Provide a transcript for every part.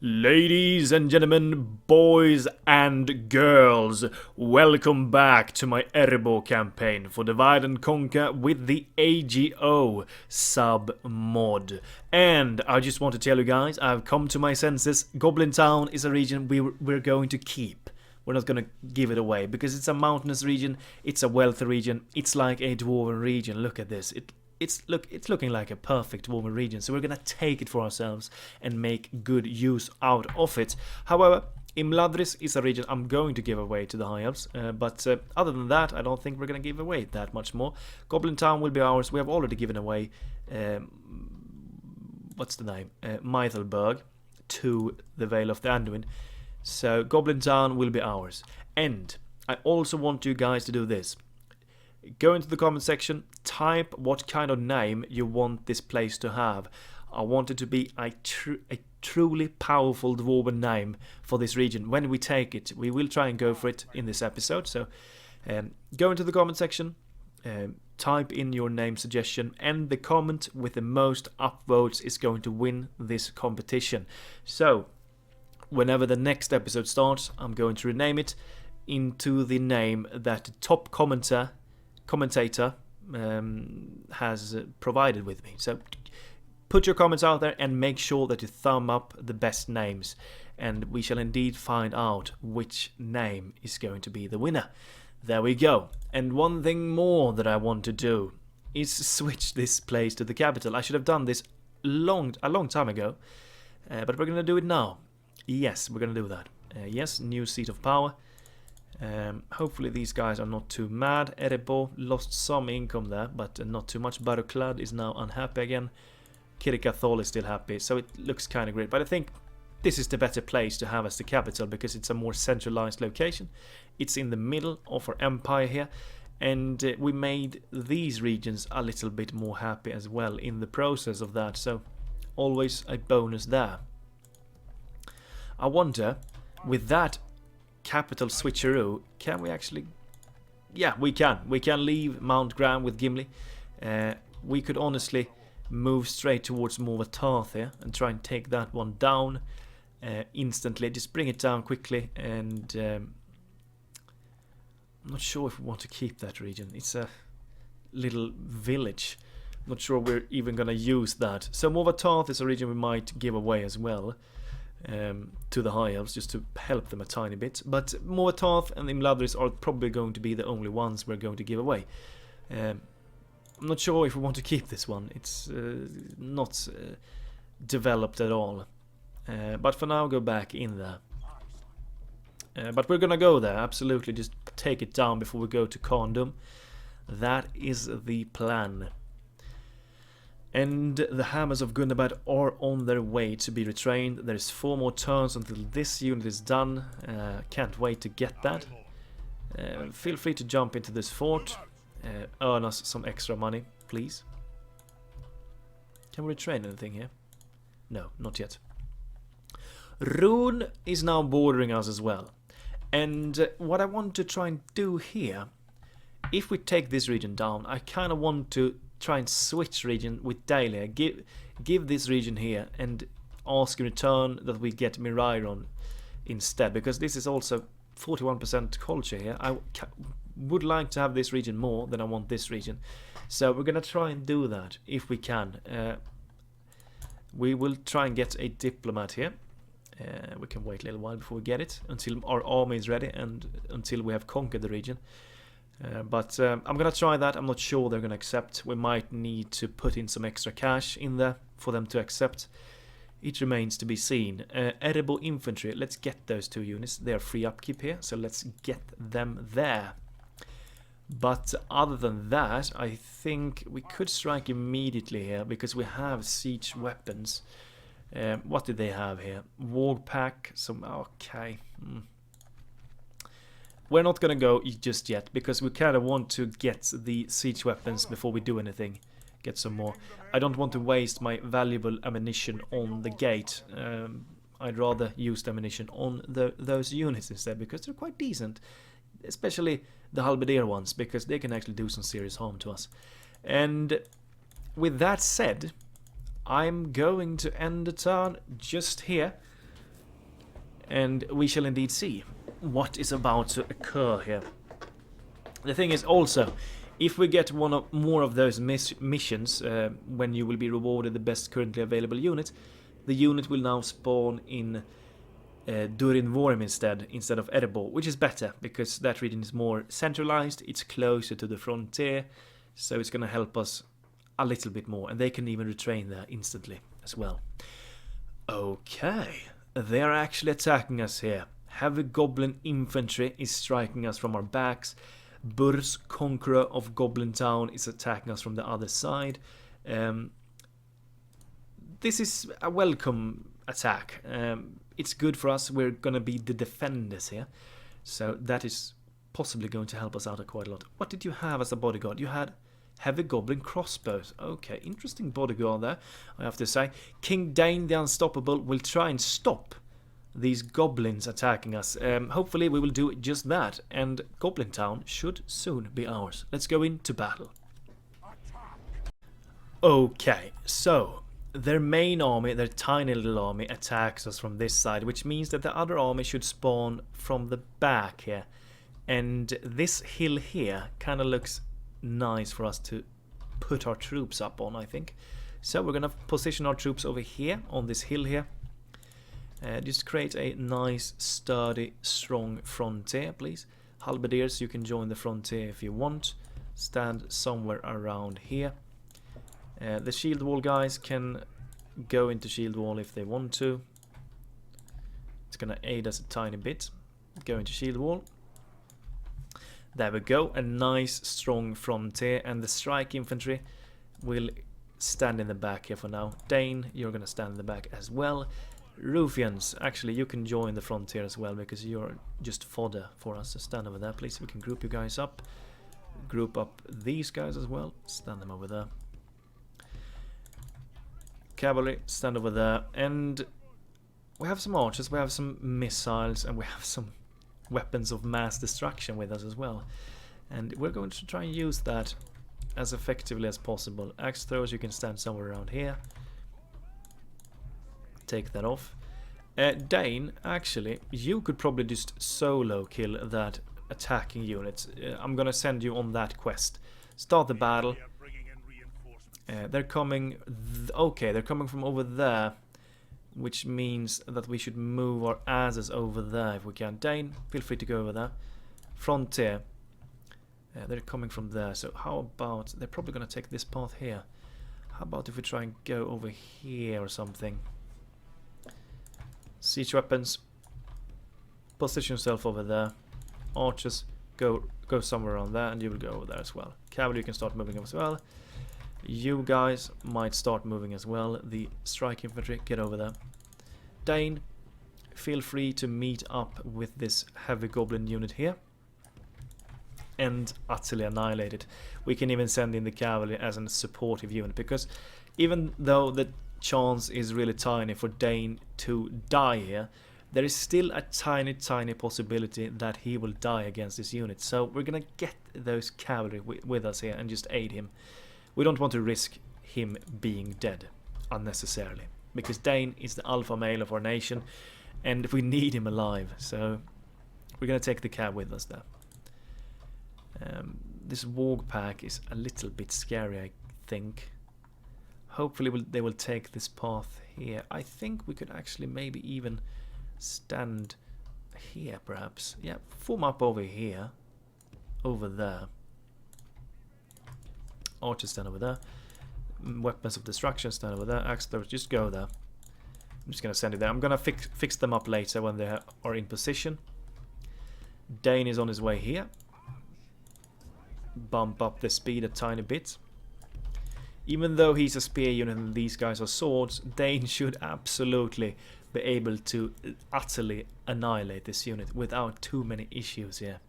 Ladies and gentlemen, boys and girls, welcome back to my Erebor campaign for Divide and Conquer with the AGO submod. And I just want to tell you guys, I've come to my senses. Goblin Town is a region we're going to keep. We're not going to give it away because it's a mountainous region, it's a wealthy region, it's like a dwarven region. Look at this. It's looking like a perfect dwarven region, so we're gonna take it for ourselves and make good use out of it. However, Imladris is a region I'm going to give away to the High Elves, but other than that, I don't think we're gonna give away that much more. Goblin Town will be ours. We have already given away what's the name? Mythelberg to the Vale of the Anduin. So Goblin Town will be ours. And I also want you guys to do this. Go into the comment section, type what kind of name you want this place to have. I want it to be a truly powerful dwarven name for this region. When we take it, we will try and go for it in this episode. So go into the comment section, type in your name suggestion, and the comment with the most upvotes is going to win this competition. So whenever the next episode starts, I'm going to rename it into the name that the top commentator has provided with me. So put your comments out there and make sure that you thumb up the best names, and we shall indeed find out which name is going to be the winner. There we go. And one thing more that I want to do is switch this place to the capital. I should have done this a long time ago, but we're gonna do it now. Yes, we're gonna do that. Yes, new seat of power. Hopefully these guys are not too mad. Erebor lost some income there, but not too much. Baroclad is now unhappy again. Kirikathol is still happy, so it looks kind of great. But I think this is the better place to have as the capital because it's a more centralized location. It's in the middle of our empire here, and we made these regions a little bit more happy as well in the process of that, so always a bonus there. I wonder, with that capital switcheroo, can we actually... Yeah, we can leave Mount Graham with Gimli. We could honestly move straight towards Moortharth here and try and take that one down instantly. Just bring it down quickly, and I'm not sure if we want to keep that region. It's a little village. Not sure we're even gonna use that. So Moortharth is a region we might give away as well to the High Elves, just to help them a tiny bit. But Moortharth and Imladris are probably going to be the only ones we're going to give away. I'm not sure if we want to keep this one. It's not developed at all. But for now, go back in there. But we're gonna go there, absolutely. Just take it down before we go to Khazad-dûm. That is the plan. And the Hammers of Gundabad are on their way to be retrained. There's 4 more turns until this unit is done. Can't wait to get that. Feel free to jump into this fort. Earn us some extra money, please. Can we retrain anything here? No, not yet. Rune is now bordering us as well. And what I want to try and do here, if we take this region down, I kind of want to try and switch region with Dahlia. Give this region here and ask in return that we get Mirairon instead, because this is also 41% culture here. I would like to have this region more than I want this region, so we're gonna try and do that if we can. We will try and get a diplomat here. We can wait a little while before we get it, until our army is ready and until we have conquered the region. But I'm gonna try that. I'm not sure they're gonna accept. We might need to put in some extra cash in there for them to accept. It remains to be seen. Erebor infantry, let's get those 2 units. They are free upkeep here, so let's get them there. But other than that, I think we could strike immediately here because we have siege weapons. What did they have here? War pack, some... okay. We're not gonna go just yet because we kind of want to get the siege weapons before we do anything. Get some more. I don't want to waste my valuable ammunition on the gate. I'd rather use the ammunition on those units instead, because they're quite decent. Especially the halberdier ones, because they can actually do some serious harm to us. And with that said, I'm going to end the turn just here. And we shall indeed see what is about to occur here. The thing is also, if we get more of those missions, when you will be rewarded the best currently available unit, the unit will now spawn in Durin instead of Erebor, which is better because that region is more centralized, it's closer to the frontier, so it's going to help us a little bit more, and they can even retrain there instantly as well. Okay, they are actually attacking us here. Heavy Goblin infantry is striking us from our backs. Bur's Conqueror of Goblin Town is attacking us from the other side. This is a welcome attack. It's good for us. We're going to be the defenders here. So that is possibly going to help us out quite a lot. What did you have as a bodyguard? You had Heavy Goblin crossbows. Okay, interesting bodyguard there, I have to say. King Thráin the Unstoppable will try and stop these goblins attacking us. Hopefully we will do just that, and Goblin Town should soon be ours. Let's go into battle. Okay, so their main army, their tiny little army, attacks us from this side, which means that the other army should spawn from the back here. And this hill here kind of looks nice for us to put our troops up on, I think. So we're gonna position our troops over here on this hill here. Just create a nice, sturdy, strong frontier, please. Halberdiers, you can join the frontier if you want. Stand somewhere around here. The shield wall guys can go into shield wall if they want to. It's gonna aid us a tiny bit. Go into shield wall. There we go, a nice strong frontier, and the strike infantry will stand in the back here for now. Dane, you're gonna stand in the back as well. Ruffians, actually you can join the frontier as well because you're just fodder for us. So stand over there please, we can group you guys up. Group up these guys as well, stand them over there. Cavalry, stand over there, and we have some archers, we have some missiles, and we have some weapons of mass destruction with us as well, and we're going to try and use that as effectively as possible. Axe throwers, you can stand somewhere around here. Take that off. Dane, actually, you could probably just solo kill that attacking unit. I'm gonna send you on that quest. Start the battle. They're coming. Okay, they're coming from over there, which means that we should move our asses over there if we can. Dane, feel free to go over there. Frontier. They're coming from there, so how about... They're probably going to take this path here. How about if we try and go over here or something? Siege weapons. Position yourself over there. Archers, go somewhere around there, and you will go over there as well. Cavalry, you can start moving as well. You guys might start moving as well. The strike infantry, get over there. Dane, feel free to meet up with this heavy goblin unit here and utterly annihilate it. We can even send in the cavalry as a supportive unit, because even though the chance is really tiny for Dane to die here, there is still a tiny possibility that he will die against this unit. So we're gonna get those cavalry with us here and just aid him. We don't want to risk him being dead unnecessarily, because Dane is the alpha male of our nation and we need him alive, so we're going to take the cab with us there. This warg pack is a little bit scary, I think. Hopefully they will take this path here. I think we could actually maybe even stand here perhaps. Yeah, form up over here, over there. Archers stand over there. Weapons of destruction stand over there. Axe throwers, just go there. I'm just gonna send it there. I'm gonna fix them up later when they are in position. Dane is on his way here. Bump up the speed a tiny bit. Even though he's a spear unit and these guys are swords, Dane should absolutely be able to utterly annihilate this unit without too many issues here.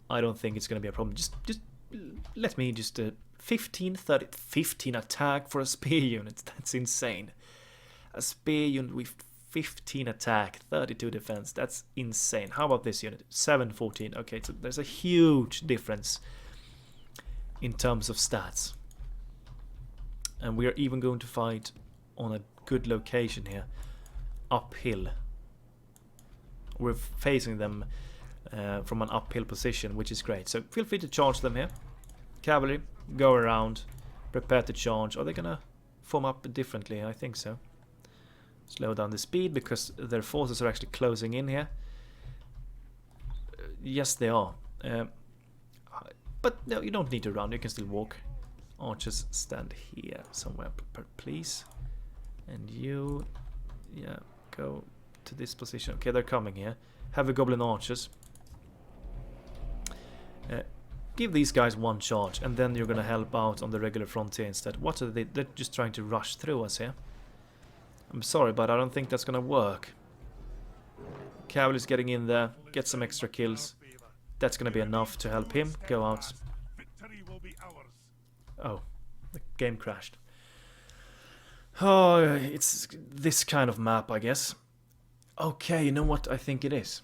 I don't think it's gonna be a problem. Just let me just 15 attack for a spear unit. That's insane. A spear unit with 15 attack, 32 defense. That's insane. How about this unit? 714. Okay, so there's a huge difference in terms of stats. And we are even going to fight on a good location here. Uphill. we're facing them from an uphill position, which is great. So feel free to charge them here. Cavalry, go around, prepare to charge. Are they gonna form up differently? I think so. Slow down the speed because their forces are actually closing in here. Yes, they are. But no, you don't need to run. You can still walk. Archers, stand here somewhere, please. And you, yeah, go to this position. Okay, they're coming here. Have a goblin archers. Give these guys one charge, and then you're gonna help out on the regular frontier instead. What are they? They're just trying to rush through us here. I'm sorry, but I don't think that's gonna work. Cavalry's getting in there, get some extra kills. That's gonna be enough to help him go out. Oh, the game crashed. Oh, it's this kind of map, I guess. Okay, you know what I think it is?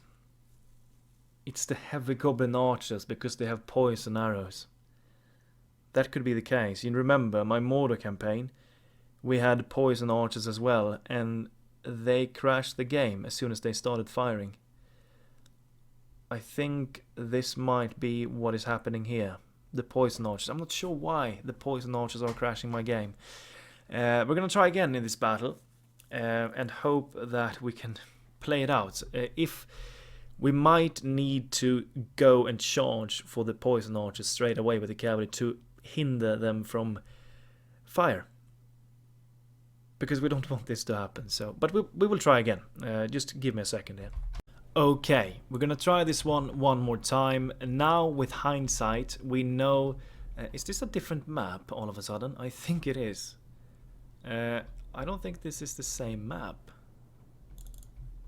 It's the heavy goblin archers because they have poison arrows. That could be the case. You remember my Mordor campaign? We had poison archers as well, and they crashed the game as soon as they started firing. I think this might be what is happening here. The poison archers. I'm not sure why the poison archers are crashing my game. We're gonna try again in this battle and hope that we can play it out. If we might need to go and charge for the poison archers straight away with the cavalry to hinder them from fire, because we don't want this to happen. So, but we will try again. Just give me a second here. Okay, we're gonna try this one more time. And now with hindsight, we know. Is this a different map all of a sudden? I think it is. I don't think this is the same map.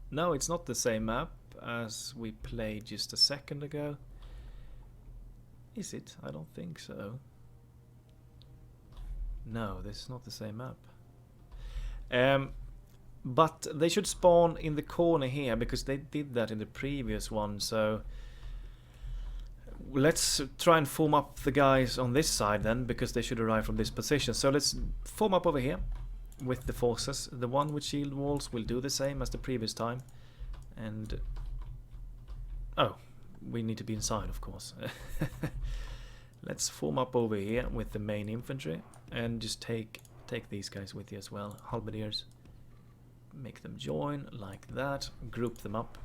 No, it's not the same map as we played just a second ago. Is it? I don't think so. No, this is not the same map. But they should spawn in the corner here because they did that in the previous one. So let's try and form up the guys on this side then, because they should arrive from this position. So let's form up over here with the forces. The one with shield walls will do the same as the previous time. And oh, we need to be inside, of course. Let's form up over here with the main infantry and just take these guys with you as well. Halberdiers. Make them join like that. Group them up.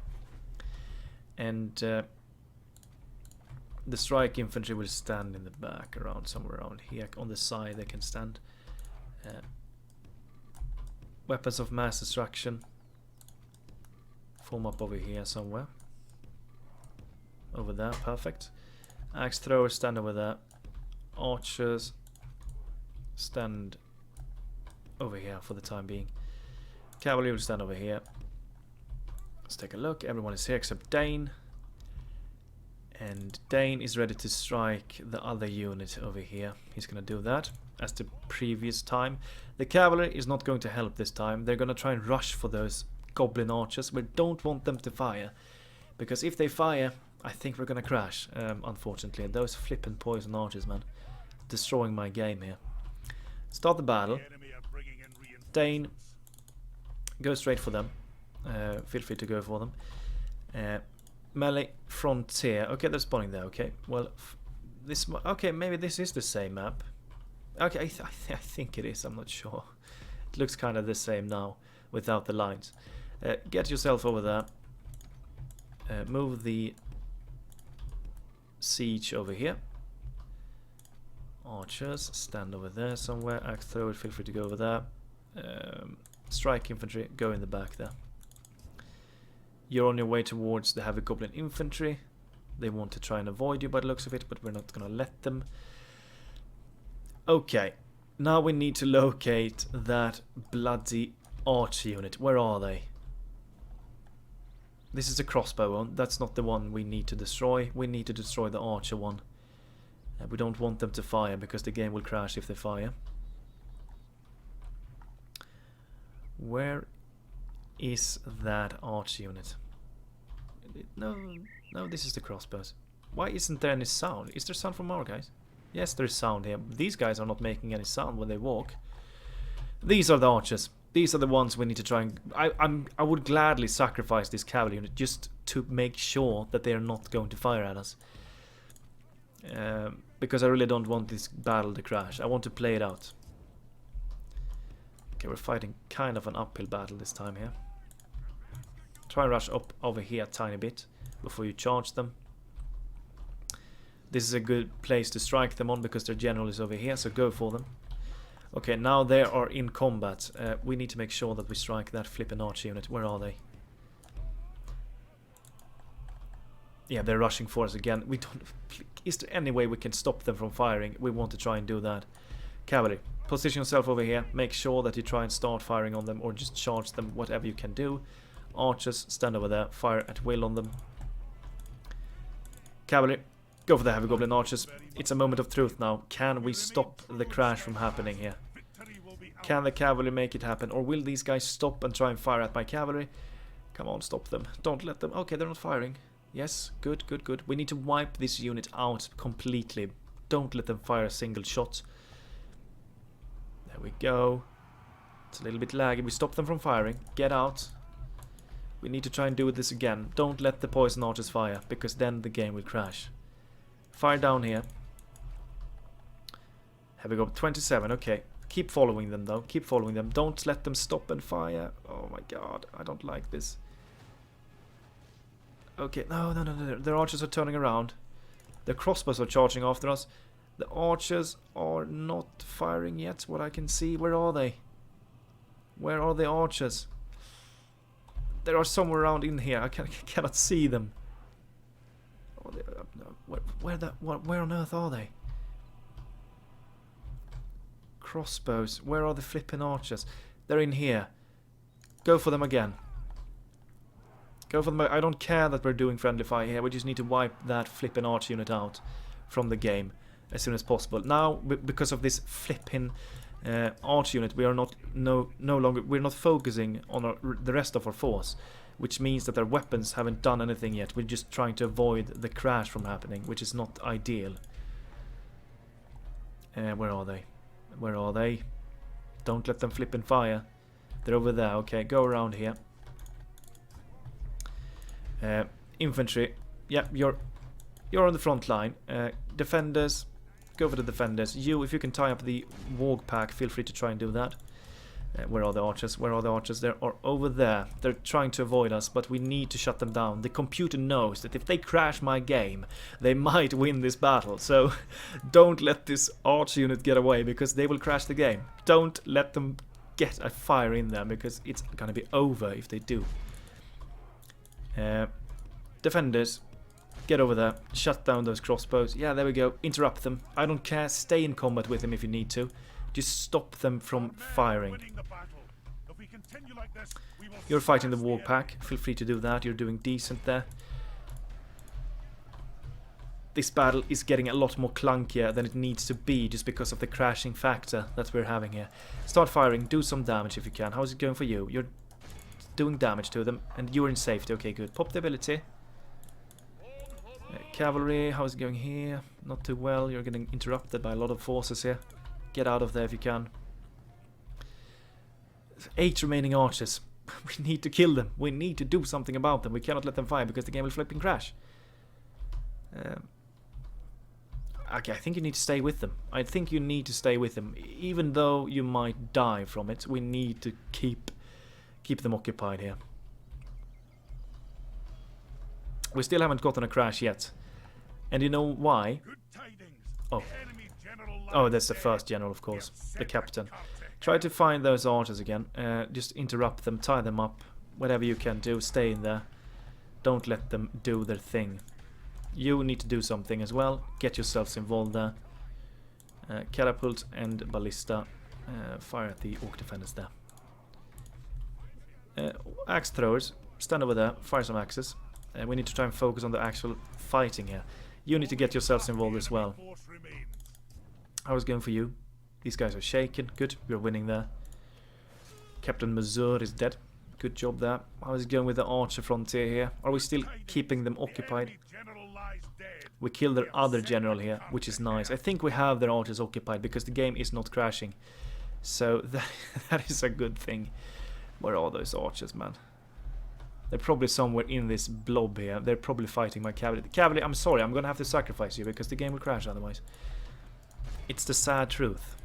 And the strike infantry will stand in the back around somewhere around here. On the side they can stand. Weapons of mass destruction. Form up over here somewhere. Over there, perfect. Axe throwers stand over there. Archers stand over here for the time being. Cavalry will stand over here. Let's take a look. Everyone is here except Dane. And Dane is ready to strike the other unit over here. He's going to do that as the previous time. The cavalry is not going to help this time. They're going to try and rush for those goblin archers. We don't want them to fire, because if they fire, I think we're going to crash, unfortunately. Those flippin' poison archers, man. Destroying my game here. Start the battle. Dane, go straight for them. Feel free to go for them. Melee frontier. Okay, they're spawning there. Okay, well, this. Okay, maybe this is the same map. Okay, I think it is. I'm not sure. It looks kind of the same now without the lines. Get yourself over there. Move the siege over here. Archers stand over there somewhere. Axe thrower, feel free to go over there. Strike infantry, go in the back there. You're on your way towards the heavy goblin infantry. They want to try and avoid you by the looks of it, but we're not gonna let them. Okay, now we need to locate that bloody archer unit. Where are they? This is a crossbow one. That's not the one we need to destroy. We need to destroy the archer one. We don't want them to fire because the game will crash if they fire. Where is that archer unit? No, this is the crossbows. Why isn't there any sound? Is there sound from our guys? Yes, there is sound here. These guys are not making any sound when they walk. These are the archers. These are the ones we need to try and... I would gladly sacrifice this cavalry unit just to make sure that they are not going to fire at us. Because I really don't want this battle to crash. I want to play it out. Okay, we're fighting kind of an uphill battle this time here. Try and rush up over here a tiny bit before you charge them. This is a good place to strike them on because their general is over here, so go for them. Okay, now they are in combat. We need to make sure that we strike that flippin' archer unit. Where are they? Yeah, they're rushing for us again. We don't... Is there any way we can stop them from firing? We want to try and do that. Cavalry, position yourself over here. Make sure that you try and start firing on them or just charge them, whatever you can do. Archers, stand over there. Fire at will on them. Cavalry, go for the heavy goblin archers. It's a moment of truth now. Can we stop the crash from happening here? Can the cavalry make it happen? Or will these guys stop and try and fire at my cavalry? Come on, stop them. Don't let them... Okay, they're not firing. Yes, good, good, good. We need to wipe this unit out completely. Don't let them fire a single shot. There we go. It's a little bit laggy. We stop them from firing. Get out. We need to try and do this again. Don't let the poison archers fire, because then the game will crash. Fire down here. Here we go. 27, okay. Keep following them, though. Keep following them. Don't let them stop and fire. Oh my god, I don't like this. Okay, no. Their archers are turning around. The crossbows are charging after us. The archers are not firing yet, what I can see. Where are they? Where are the archers? They are somewhere around in here. I cannot see them. Oh, where on earth are they? Crossbows. Where are the flipping archers? They're in here. Go for them again. Go for them. I don't care that we're doing friendly fire here. We just need to wipe that flipping archer unit out from the game as soon as possible. Now, because of this flipping arch unit, we are no longer we're not focusing on the rest of our force, which means that their weapons haven't done anything yet. We're just trying to avoid the crash from happening, which is not ideal. Where are they? Where are they? Don't let them flip and fire. They're over there. Okay, go around here. Infantry. Yeah, you're on the front line. Defenders. Go for the defenders. You, if you can tie up the warg pack, feel free to try and do that. Where are the archers? Where are the archers? They are over there. They're trying to avoid us, but we need to shut them down. The computer knows that if they crash my game, they might win this battle. So don't let this archer unit get away, because they will crash the game. Don't let them get a fire in there, because it's gonna be over if they do. Defenders, get over there. Shut down those crossbows. Yeah, there we go. Interrupt them. I don't care. Stay in combat with them if you need to. Just stop them from firing. You're fighting the war pack. Feel free to do that. You're doing decent there. This battle is getting a lot more clunkier than it needs to be just because of the crashing factor that we're having here. Start firing. Do some damage if you can. How's it going for you? You're doing damage to them and you're in safety. Okay, good. Pop the ability. Cavalry, how's it going here? Not too well. You're getting interrupted by a lot of forces here. Get out of there if you can. 8 remaining archers. We need to kill them. We need to do something about them. We cannot let them fire because the game will flip and crash. Okay, I think you need to stay with them. I think you need to stay with them. Even though you might die from it, we need to keep them occupied here. We still haven't gotten a crash yet. And you know why? Oh, that's the first general, of course. The captain. Try to find those archers again. Just interrupt them, tie them up. Whatever you can do, stay in there. Don't let them do their thing. You need to do something as well. Get yourselves involved there. Catapult and ballista. Fire at the orc defenders there. Axe throwers. Stand over there. Fire some axes. We need to try and focus on the actual fighting here. You need to get yourselves involved as well. How is it going for you? These guys are shaken. Good, we're winning there. Captain Mazur is dead. Good job there. How is it going with the archer frontier here? Are we still keeping them occupied? We killed their other general here, which is nice. I think we have their archers occupied because the game is not crashing. So that is a good thing. Where are those archers, man? They're probably somewhere in this blob here. They're probably fighting my cavalry. The cavalry, I'm sorry, I'm gonna have to sacrifice you because the game will crash otherwise. It's the sad truth.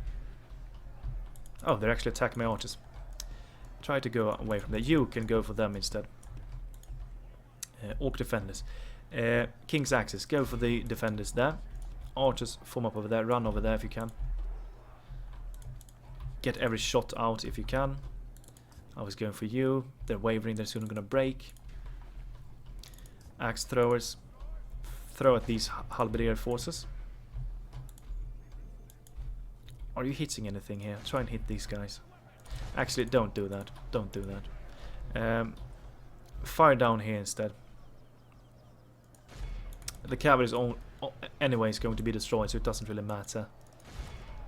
Oh, they're actually attacking my archers. Try to go away from there. You can go for them instead. Orc defenders. King's axes, go for the defenders there. Archers, form up over there. Run over there if you can. Get every shot out if you can. I was going for you. They're wavering, they're soon gonna break. Axe throwers. Throw at these halberdier forces. Are you hitting anything here? Try and hit these guys. Actually, don't do that. Don't do that. Fire down here instead. The cavalry is anyways going to be destroyed, so it doesn't really matter.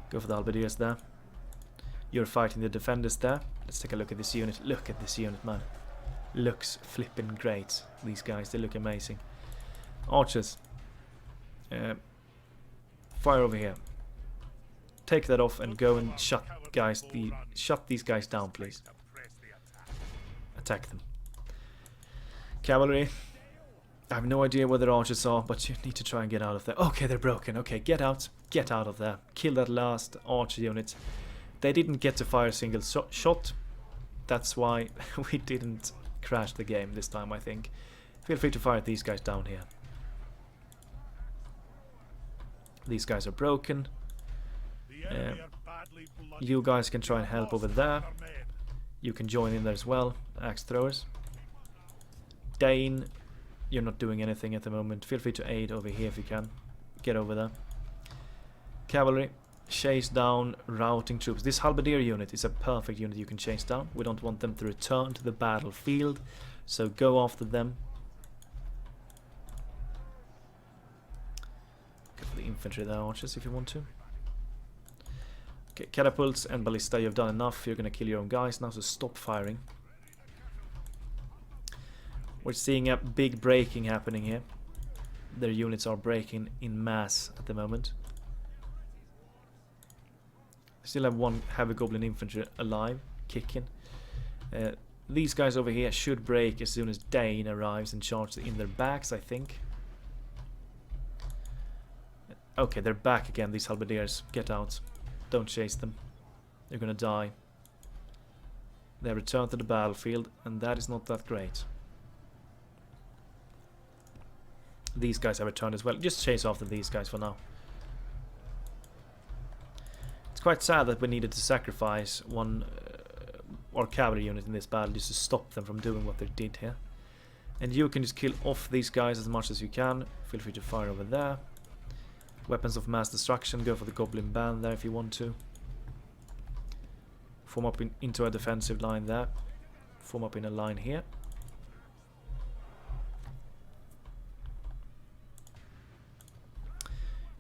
Go for the halberdiers there. You're fighting the defenders there. Let's take a look at this unit. Look at this unit, man. Looks flipping great. These guys, they look amazing. Archers. Fire over here. Take that off and go and shut these guys down, please. Attack them. Cavalry. I have no idea where their archers are, but you need to try and get out of there. Okay, they're broken. Okay, get out. Get out of there. Kill that last archer unit. They didn't get to fire a single shot. That's why we didn't crash the game this time, I think. Feel free to fire at these guys down here. These guys are broken. You guys can try and help over there. You can join in there as well. Axe throwers. Dane, you're not doing anything at the moment. Feel free to aid over here if you can. Get over there. Cavalry. Chase down routing troops. This halberdier unit is a perfect unit you can chase down. We don't want them to return to the battlefield, so go after them. Go for the infantry there, archers, if you want to. Okay, catapults and ballista, you've done enough. You're gonna kill your own guys now, so stop firing. We're seeing a big breaking happening here. Their units are breaking in mass at the moment. Still have one heavy goblin infantry alive, kicking. These guys over here should break as soon as Dane arrives and charges in their backs, I think. Okay, they're back again, these halberdiers. Get out. Don't chase them. They're gonna die. They have returned to the battlefield, and that is not that great. These guys have returned as well. Just chase after these guys for now. Quite sad that we needed to sacrifice one our cavalry unit in this battle just to stop them from doing what they did here. And you can just kill off these guys as much as you can. Feel free to fire over there. Weapons of mass destruction, go for the goblin band there if you want to. Form up into a defensive line there. Form up in a line here.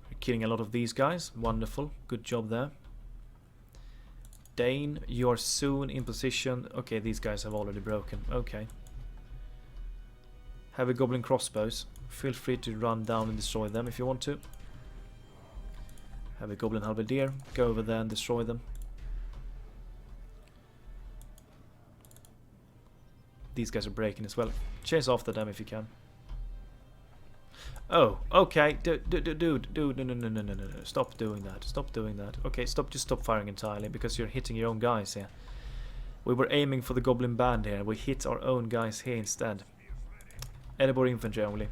You're killing a lot of these guys. Wonderful. Good job there. Dane, you're soon in position. Okay, these guys have already broken. Okay. Heavy goblin crossbows. Feel free to run down and destroy them if you want to. Heavy goblin halberdier. Go over there and destroy them. These guys are breaking as well. Chase after them if you can. Oh, okay. Dude, no. Stop doing that. Stop doing that. Okay, just stop firing entirely because you're hitting your own guys here. We were aiming for the goblin band here. We hit our own guys here instead. Erebor infantry only.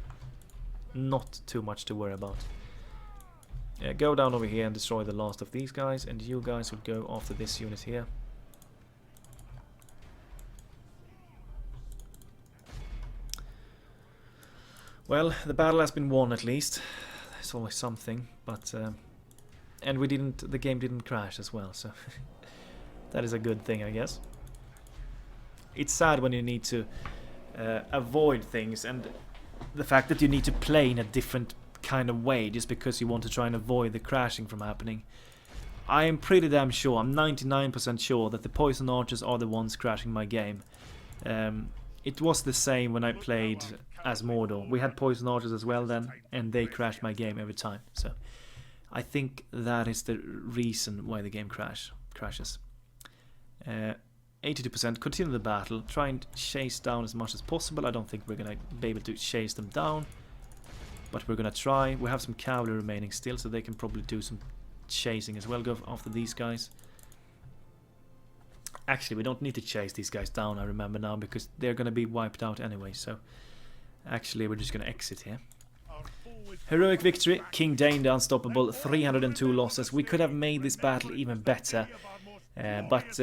Not too much to worry about. Go down over here and destroy the last of these guys, and you guys will go after this unit here. Well, the battle has been won at least. It's always something, but and the game didn't crash as well, so that is a good thing, I guess. It's sad when you need to avoid things, and the fact that you need to play in a different kind of way just because you want to try and avoid the crashing from happening. I am pretty damn sure, I'm 99% sure that the poison archers are the ones crashing my game. It was the same when I played as Mordor. We had poison archers as well then, and they crashed my game every time. So I think that is the reason why the game crashes. 82%. Continue the battle. Try and chase down as much as possible. I don't think we're gonna be able to chase them down, but we're gonna try. We have some cavalry remaining still, so they can probably do some chasing as well. Go after these guys. Actually, we don't need to chase these guys down, I remember now, because they're gonna be wiped out anyway, so actually we're just gonna exit here. Heroic victory, King Thráin the Unstoppable, 302 losses. We could have made this battle even better, but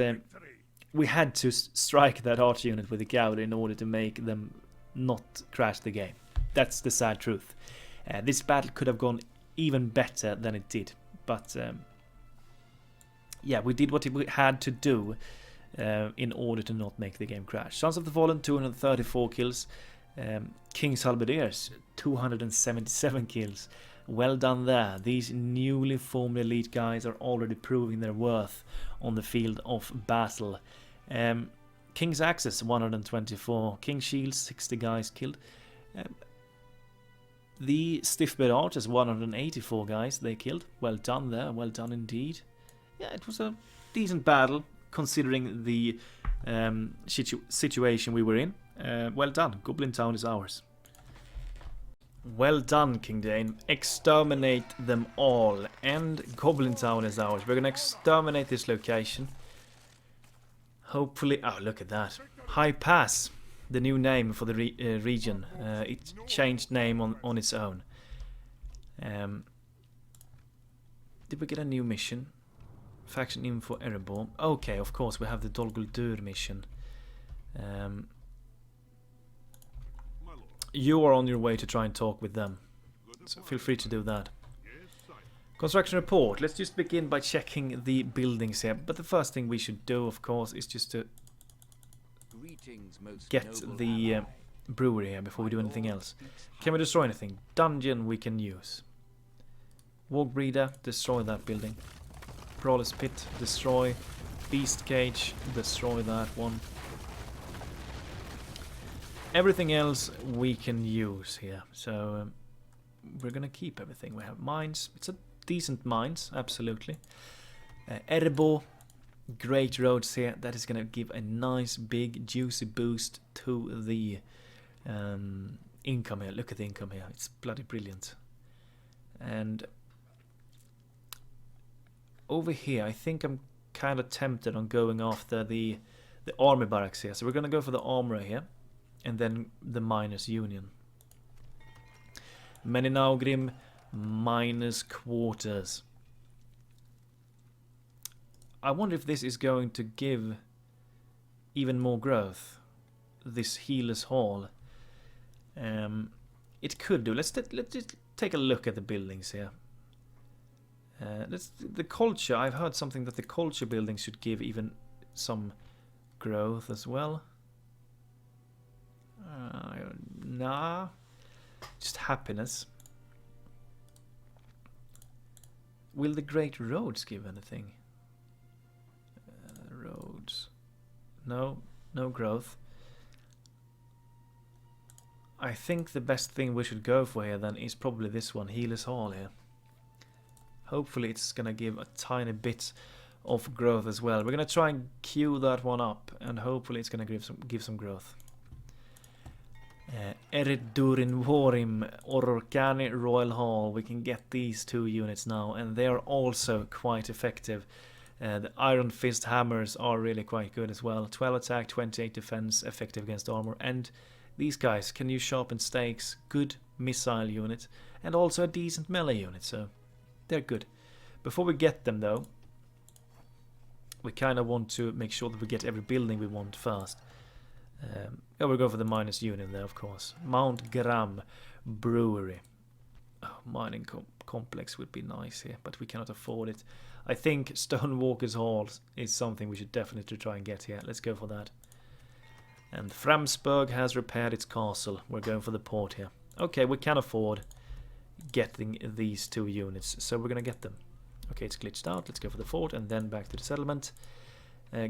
we had to strike that archer unit with the cavalry in order to make them not crash the game. That's the sad truth. This battle could have gone even better than it did, but yeah, we did what we had to do in order to not make the game crash. Sons of the Fallen, 234 kills. King's Halberdiers, 277 kills. Well done there. These newly formed elite guys are already proving their worth on the field of battle. King's Axes, 124. King's Shields, 60 guys killed. The Stiff-Bed Archers, 184 guys they killed. Well done there, well done indeed. Yeah, it was a decent battle considering the situation we were in. Well done, Goblin Town is ours. Well done, King Thráin. Exterminate them all. And Goblin Town is ours. We're gonna exterminate this location. Hopefully... Oh, look at that. High Pass. The new name for the region. It changed name on its own. Did we get a new mission? Faction info Erebor. Okay, of course, we have the Dol Guldur mission. You are on your way to try and talk with them, so feel free to do that. Construction report. Let's just begin by checking the buildings here. But the first thing we should do, of course, is just to get the brewery here before we do anything else. Can we destroy anything? Dungeon we can use. Warg Breeder, destroy that building. Brawler's Pit, destroy. Beast Cage, destroy that one. Everything else we can use here, so we're gonna keep everything. We have mines. It's a decent mines, absolutely. Erebor, great roads here. That is gonna give a nice big juicy boost to the income here. Look at the income here. It's bloody brilliant. And over here, I think I'm kind of tempted on going after the army barracks here. So we're gonna go for the armorer here. And then the miners union. Meninaugrim miners quarters. I wonder if this is going to give even more growth. This healer's hall. It could do. Let's just take a look at the buildings here. The culture. I've heard something that the culture buildings should give even some growth as well. Nah, just happiness. Will the great roads give anything? Roads. No growth. I think the best thing we should go for here then is probably this one, Healer's Hall here. Hopefully it's gonna give a tiny bit of growth as well. We're gonna try and queue that one up, and hopefully it's gonna give some growth. Durin Vorim Ororkani Royal Hall. We can get these two units now, and they are also quite effective. The Iron Fist Hammers are really quite good as well. 12 attack, 28 defense, effective against armor. And these guys can use sharpened stakes, good missile unit, and also a decent melee unit, so they're good. Before we get them though, we kind of want to make sure that we get every building we want first. We'll go for the minus union there, of course. Mount Gram Brewery. Oh, mining complex would be nice here, but we cannot afford it. I think Stonewalker's Hall is something we should definitely try and get here. Let's go for that. And Framsburg has repaired its castle. We're going for the port here. Okay, we can afford getting these two units, so we're gonna get them. Okay, it's glitched out. Let's go for the fort and then back to the settlement.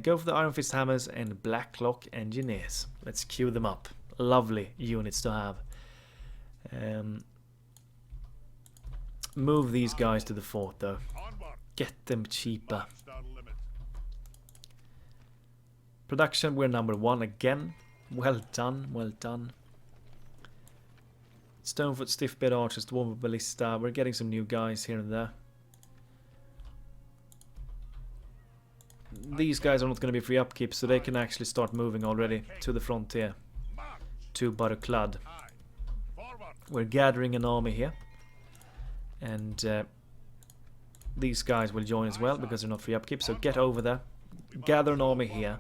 Go for the Iron Fist Hammers and Blacklock Engineers. Let's queue them up. Lovely units to have. Move these guys to the fort though. Get them cheaper. Production, we're number 1 again. Well done, well done. Stonefoot, Stiff-bed Archers, Dwarf Ballista. We're getting some new guys here and there. These guys are not going to be free upkeep, so they can actually start moving already to the frontier. To Barclad. We're gathering an army here. And these guys will join as well, because they're not free upkeep. So get over there. Gather an army here.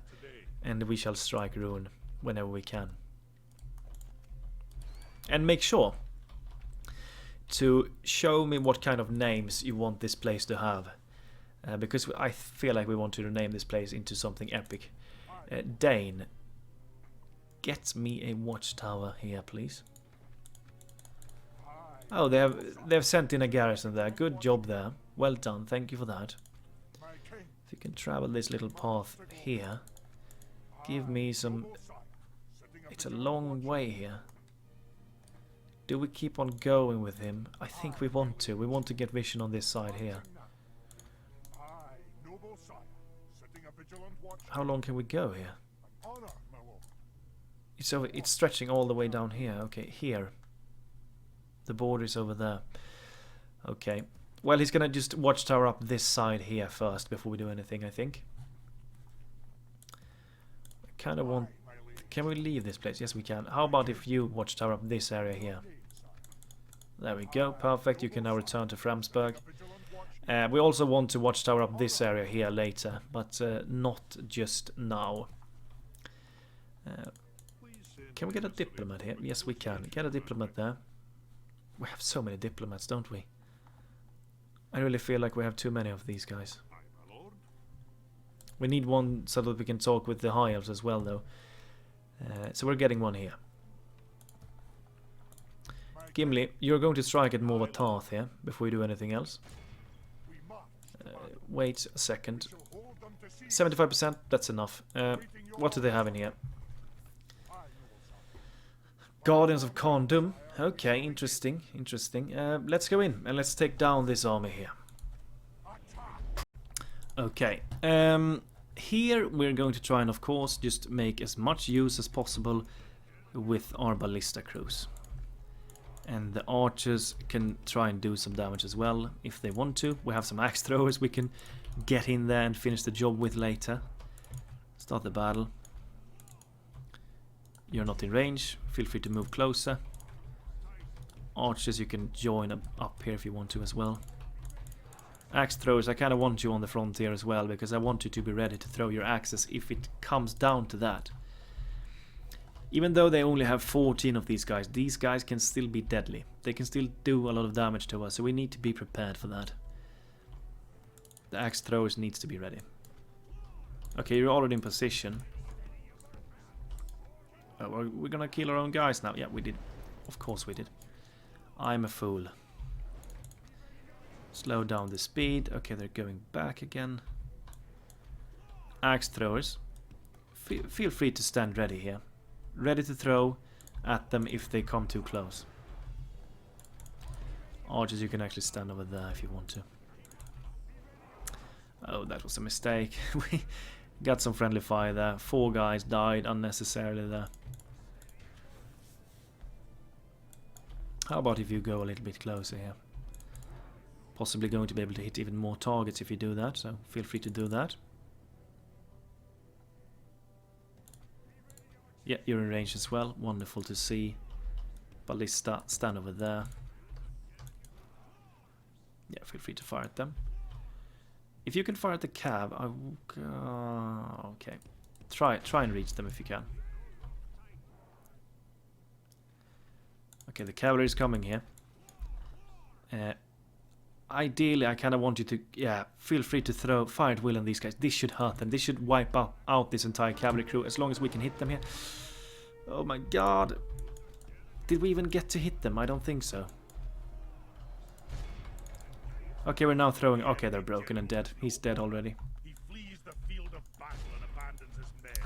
And we shall strike ruin whenever we can. And make sure to show me what kind of names you want this place to have. Because I feel like we want to rename this place into something epic. Dane, get me a watchtower here, please. Oh, they've sent in a garrison there. Good job there. Well done. Thank you for that. If you can travel this little path here, give me some. It's a long way here. Do we keep on going with him? I think we want to. We want to get vision on this side here. How long can we go here? It's stretching all the way down here. Okay, here. The border is over there. Okay. Well, he's gonna just watchtower up this side here first before we do anything, I think. I kind of want. Can we leave this place? Yes, we can. How about if you watchtower up this area here? There we go. Perfect. You can now return to Framsburg. We also want to watchtower up this area here later, but not just now. Can we get a diplomat here? Yes, we can. Get a diplomat there. We have so many diplomats, don't we? I really feel like we have too many of these guys. We need one so that we can talk with the High Elves as well, though. So we're getting one here. Gimli, you're going to strike at Moortharth here before we do anything else. Wait a second. 75%, that's enough. What do they have in here? Guardians of Khazad-dûm. Okay, interesting, interesting. Let's go in and let's take down this army here. Okay. Here we're going to try and, of course, just make as much use as possible with our ballista crews. And the archers can try and do some damage as well if they want to. We have some axe throwers we can get in there and finish the job with later. Start the battle. You're not in range. Feel free to move closer. Archers, you can join up here if you want to as well. Axe throwers, I kind of want you on the frontier as well, because I want you to be ready to throw your axes if it comes down to that. Even though they only have 14 of these guys can still be deadly. They can still do a lot of damage to us, so we need to be prepared for that. The axe throwers needs to be ready. Okay, you're already in position. Oh, we're gonna kill our own guys now. Yeah, we did. Of course we did. I'm a fool. Slow down the speed. Okay, they're going back again. Axe throwers. Feel free to stand ready here. Ready to throw at them if they come too close. Archers, you can actually stand over there if you want to. Oh, that was a mistake. We got some friendly fire there. 4 guys died unnecessarily there. How about if you go a little bit closer here? Possibly going to be able to hit even more targets if you do that, so feel free to do that. Yeah, you're in range as well. Wonderful to see. Ballista, stand over there. Yeah, feel free to fire at them. If you can fire at the cab, I will... okay. Try and reach them if you can. Okay, the cavalry is coming here. Ideally, I kind of want you to... yeah, feel free to throw fire at will on these guys. This should hurt them. This should wipe out this entire cavalry crew as long as we can hit them here. Oh my god. Did we even get to hit them? I don't think so. Okay, we're now throwing... okay, they're broken and dead. He's dead already.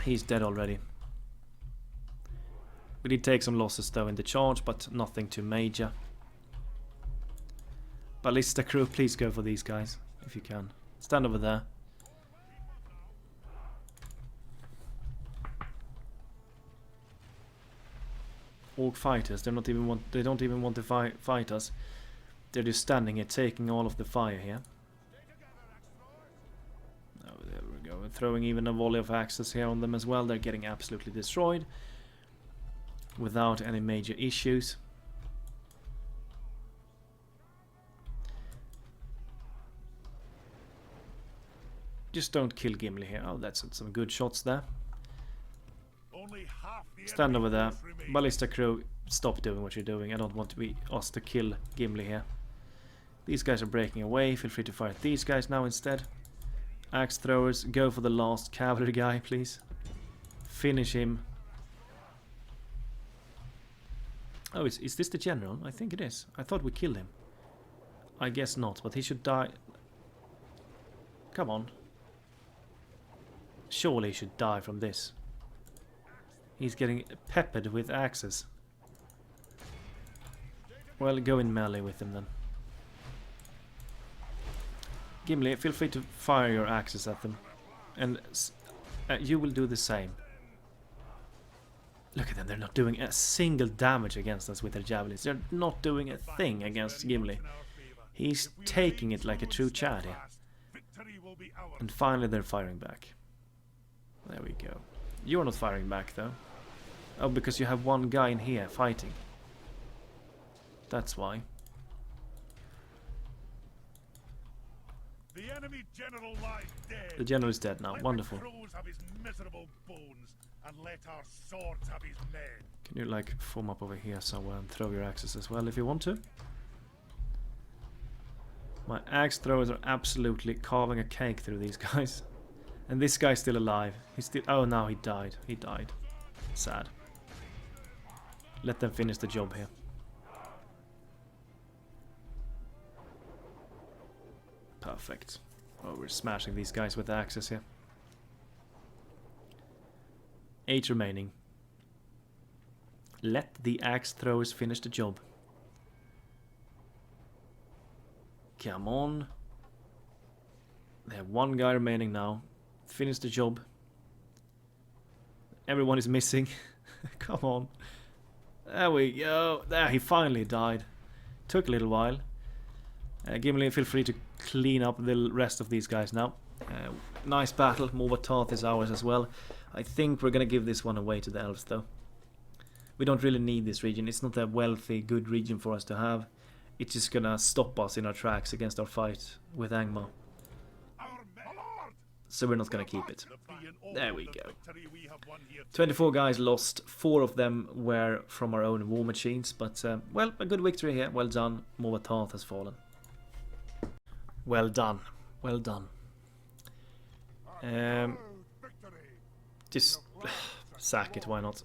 He's dead already. We did take some losses though in the charge, but nothing too major. Ballista crew, please go for these guys, if you can. Stand over there. orc fighters. They don't even want to fight us. They're just standing here taking all of the fire here. Oh, there we go. We're throwing even a volley of axes here on them as well. They're getting absolutely destroyed without any major issues. Just don't kill Gimli here. Oh, that's some good shots there. Stand over there. Ballista crew, stop doing what you're doing. I don't want us to kill Gimli here. These guys are breaking away. Feel free to fight these guys now instead. Axe throwers, go for the last cavalry guy, please. Finish him. Oh, is this the general? I think it is. I thought we killed him. I guess not, but he should die. Come on. Surely he should die from this. He's getting peppered with axes. Well, go in melee with him then. Gimli, feel free to fire your axes at them. And you will do the same. Look at them, they're not doing a single damage against us with their javelins. They're not doing a thing against Gimli. He's taking it like a true Chad here. And finally they're firing back. There we go. You're not firing back though. Oh, because you have one guy in here fighting. That's why. The enemy general lies dead. The general is dead now. Let Wonderful. the crows have his miserable bones, and let our swords have his men. Can you like form up over here somewhere and throw your axes as well if you want to? My axe throwers are absolutely carving a cake through these guys. And this guy's still alive. He's still... Oh, no, he died. He died. Sad. Let them finish the job here. Perfect. Oh, we're smashing these guys with the axes here. 8 remaining. Let the axe throwers finish the job. Come on. They have one guy remaining now. Finish the job. Everyone is missing. Come on. There we go. There, he finally died. Took a little while. Gimli, feel free to clean up the rest of these guys now. Nice battle. Moortharth is ours as well. I think we're going to give this one away to the elves though. We don't really need this region. It's not a wealthy, good region for us to have. It's just going to stop us in our tracks against our fight with Angmar. So we're not going to keep it. There we go. 24 guys lost. 4 of them were from our own war machines. But, well, a good victory here. Well done. Moortharth has fallen. Well done. Well done. Just sack it. Why not?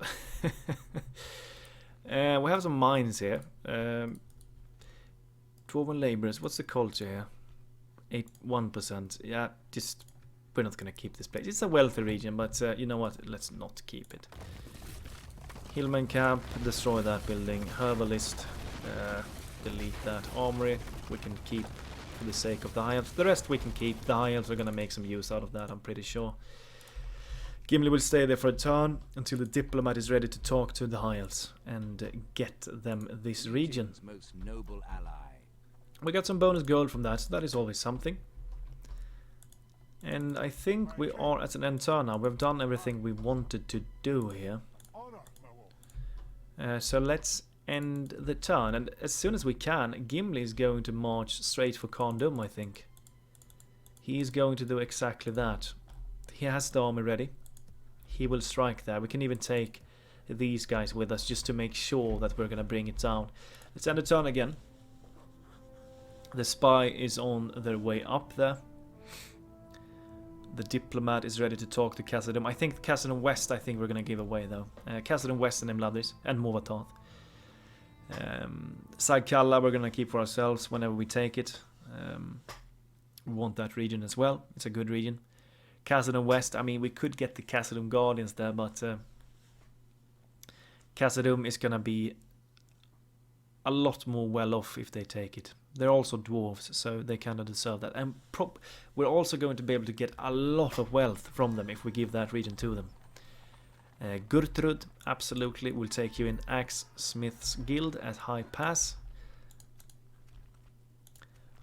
We have some mines here. Dwarven laborers. What's the culture here? 1%. Yeah, just... We're not going to keep this place. It's a wealthy region, but you know what? Let's not keep it. Hillman camp, destroy that building. Herbalist, delete that. Armory, we can keep for the sake of the high elves. The rest we can keep. The high elves are going to make some use out of that, I'm pretty sure. Gimli will stay there for a turn until the diplomat is ready to talk to the high elves and get them this region. Most noble ally. We got some bonus gold from that, so that is always something. And I think we are at an end turn now. We've done everything we wanted to do here. So let's end the turn. And as soon as we can, Gimli is going to march straight for Khazad-dûm, I think. He is going to do exactly that. He has the army ready. He will strike there. We can even take these guys with us just to make sure that we're going to bring it down. Let's end the turn again. The spy is on their way up there. The diplomat is ready to talk to Khazad-dûm. I think Khazad-dûm West, I think we're going to give away though. Khazad-dûm West and Imladris and Moortharth. Sagkalla we're going to keep for ourselves whenever we take it. We want that region as well. It's a good region. Khazad-dûm West, I mean we could get the Khazad-dûm Guardians there, but Khazad-dûm is going to be a lot more well off if they take it. They're also dwarves, so they kind of deserve that. And we're also going to be able to get a lot of wealth from them if we give that region to them. Gertrud, absolutely, we'll take you in. Axe Smith's Guild at High Pass.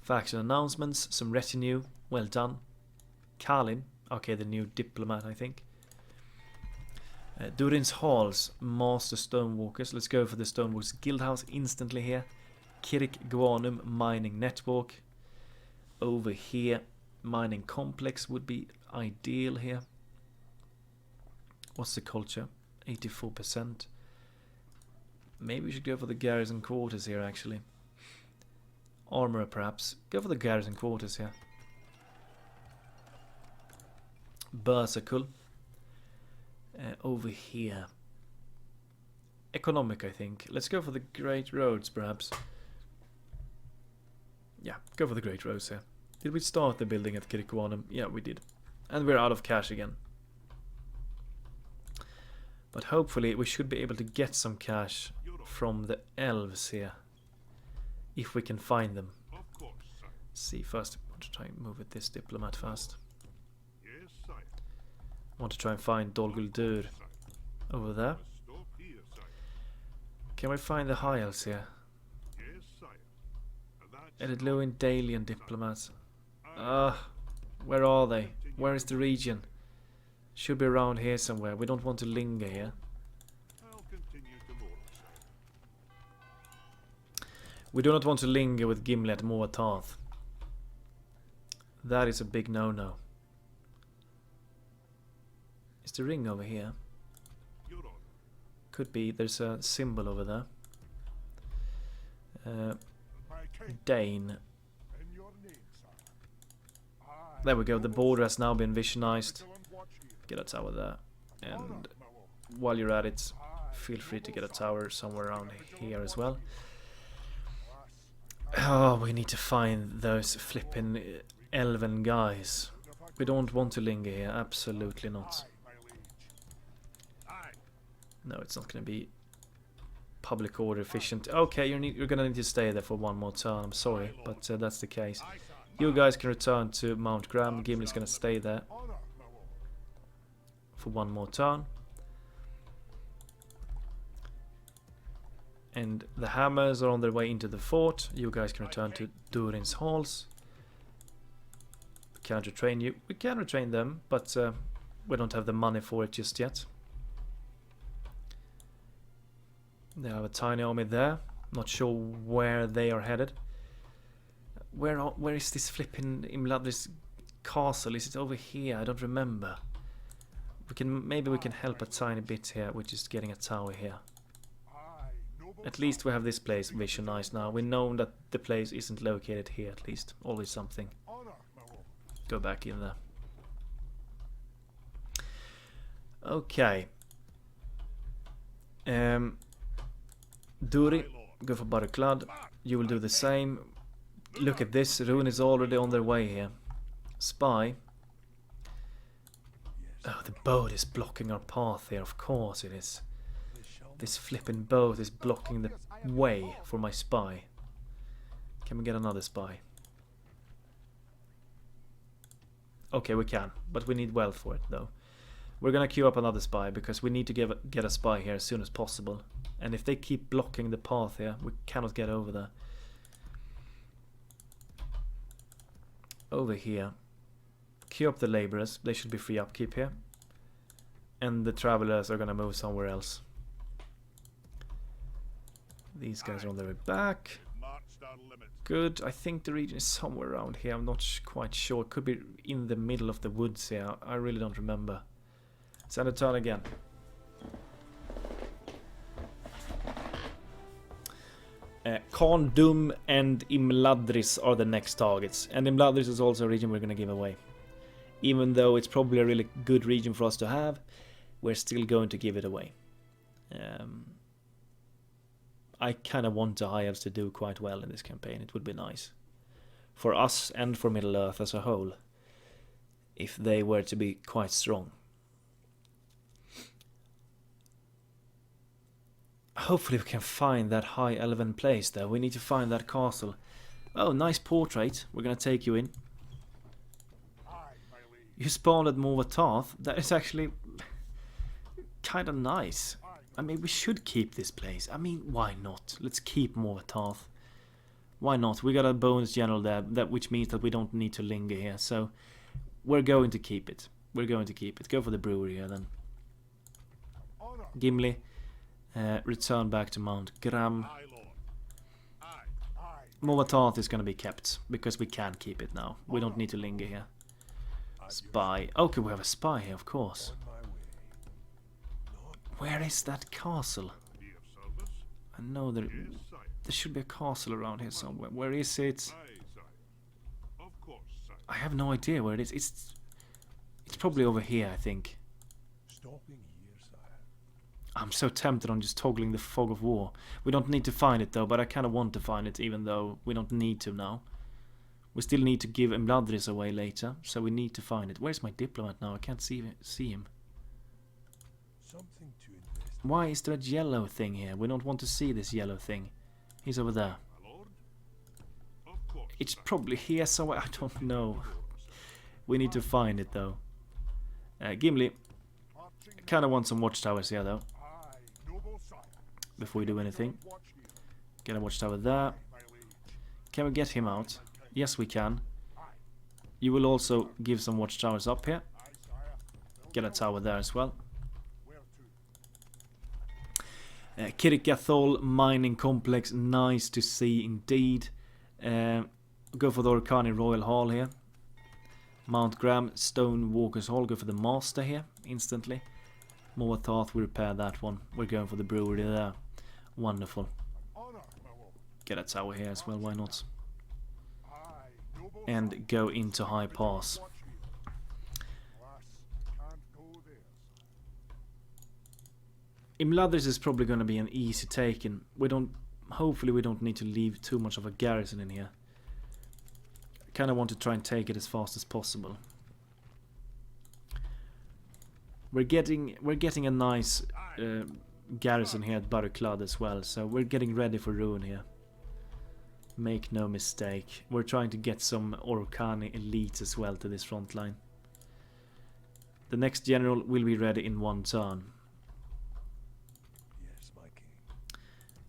Faction announcements, some retinue, well done. Kalin, okay, the new diplomat, I think. Durin's Halls, Master Stonewalkers. Let's go for the Stonewalkers Guildhouse instantly here. Kirk Guanum Mining Network. Over here, Mining Complex would be ideal here. What's the culture? 84%. Maybe we should go for the garrison quarters here, actually. Armorer, perhaps. Go for the garrison quarters here. Berserkul. Over here. Economic, I think. Let's go for the Great Roads, perhaps. Yeah, go for the Great Roads here. Did we start the building at Kirkwanum? Yeah, we did. And we're out of cash again. But hopefully we should be able to get some cash from the elves here. If we can find them. Let's see, first I want to try and move with this diplomat fast. I want to try and find Dol Guldur over there. Can we find the high elves here? Edluin, Dalian diplomats. Where are they? Where is the region? Should be around here somewhere. We don't want to linger here. We do not want to linger with Gimli at Moortharth. That is a big no-no. Is the ring over here? Could be. There's a symbol over there. Dane. There we go. The border has now been visionized. Get a tower there. And while you're at it, feel free to get a tower somewhere around here as well. Oh, we need to find those flippin' elven guys. We don't want to linger here. Absolutely not. No, it's not going to be public order efficient. Okay, you're going to need to stay there for one more turn. I'm sorry, but that's the case. You guys can return to Mount Graham. Gimli's going to stay there for one more turn. And the hammers are on their way into the fort. You guys can return to Durin's halls. We can't retrain you. We can retrain them, but we don't have the money for it just yet. They have a tiny army there. Not sure where they are headed. Where is this flipping Imladris castle? Is it over here? I don't remember. Maybe we can help a tiny bit here, which is getting a tower here. At least we have this place visionized now. We know that the place isn't located here, at least. Always something. Go back in there. Okay. Durin, go for Barclad. You will do the same. Look at this. Rune is already on their way here. Spy. Oh, the boat is blocking our path here. Of course it is. This flipping boat is blocking the way for my spy. Can we get another spy? Okay, we can. But we need wealth for it, though. We're gonna queue up another spy because we need to get a spy here as soon as possible. And if they keep blocking the path here, we cannot get over there. Over here. Queue up the laborers. They should be free upkeep here. And the travelers are gonna move somewhere else. These guys are on their way back. Good. I think the region is somewhere around here. I'm not quite sure. It could be in the middle of the woods here. I really don't remember. Send a turn again. Khazad-dûm and Imladris are the next targets. And Imladris is also a region we're going to give away. Even though it's probably a really good region for us to have, we're still going to give it away. I kind of want the High Elves to do quite well in this campaign. It would be nice. For us and for Middle-earth as a whole. If they were to be quite strong. Hopefully we can find that high elven place there. We need to find that castle. Oh, nice portrait. We're going to take you in. You spawned at Moortharth. That is actually kind of nice. I mean, we should keep this place. I mean, why not? Let's keep Moortharth. Why not? We got a bonus general there, which means that we don't need to linger here. So we're going to keep it. We're going to keep it. Go for the brewery here then. Gimli, return back to Mount Gram. Moortharth is going to be kept because we can keep it now. We don't need to linger here. Spy. Okay, we have a spy here, of course. Where is that castle? I know there should be a castle around here somewhere. Where is it? I have no idea where it is. It's probably over here, I think. I'm so tempted on just toggling the fog of war. We don't need to find it though, but I kind of want to find it even though we don't need to now. We still need to give Embladris away later, so we need to find it. Where's my diplomat now? I can't see him. Why is there a yellow thing here? We don't want to see this yellow thing. He's over there. It's probably here somewhere. I don't know. We need to find it though. Gimli. I kind of want some watchtowers here though. Before we do anything. Get a watchtower there. Can we get him out? Yes, we can. You will also give some watchtowers up here. Get a tower there as well. Kirkathol mining complex, nice to see indeed. Go for the Orkani Royal Hall here. Mount Gram, Stone Walker's Hall, go for the Master here instantly. Moortharth, we repair that one. We're going for the brewery there. Wonderful. Get a tower here as well, why not? And go into High Pass. Imladris is probably going to be an easy taken. Hopefully we don't need to leave too much of a garrison in here. I kind of want to try and take it as fast as possible. We're getting a nice garrison here at Barriclad as well, so we're getting ready for ruin here. Make no mistake. We're trying to get some Orkani elites as well to this front line. The next general will be ready in one turn. Yes, my king.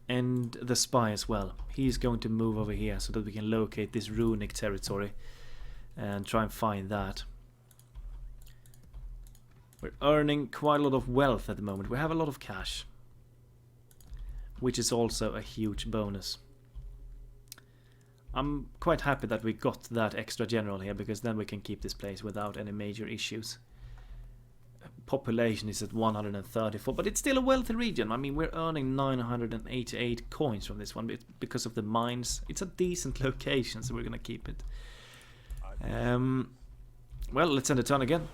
And the spy as well. He's going to move over here so that we can locate this runic territory and try and find that. We're earning quite a lot of wealth at the moment. We have a lot of cash, which is also a huge bonus. I'm quite happy that we got that extra general here, because then we can keep this place without any major issues. Population is at 134, but it's still a wealthy region. I mean, we're earning 988 coins from this one because of the mines. It's a decent location, so we're gonna keep it. Well, let's end the turn again.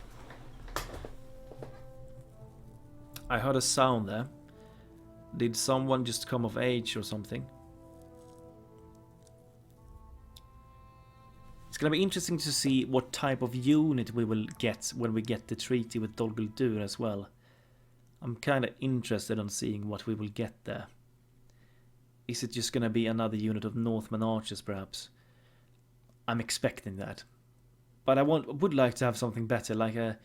I heard a sound there. Did someone just come of age or something? It's gonna be interesting to see what type of unit we will get when we get the treaty with Dol Guldur as well. I'm kind of interested in seeing what we will get there. Is it just gonna be another unit of Northman archers perhaps? I'm expecting that. But I would like to have something better, like a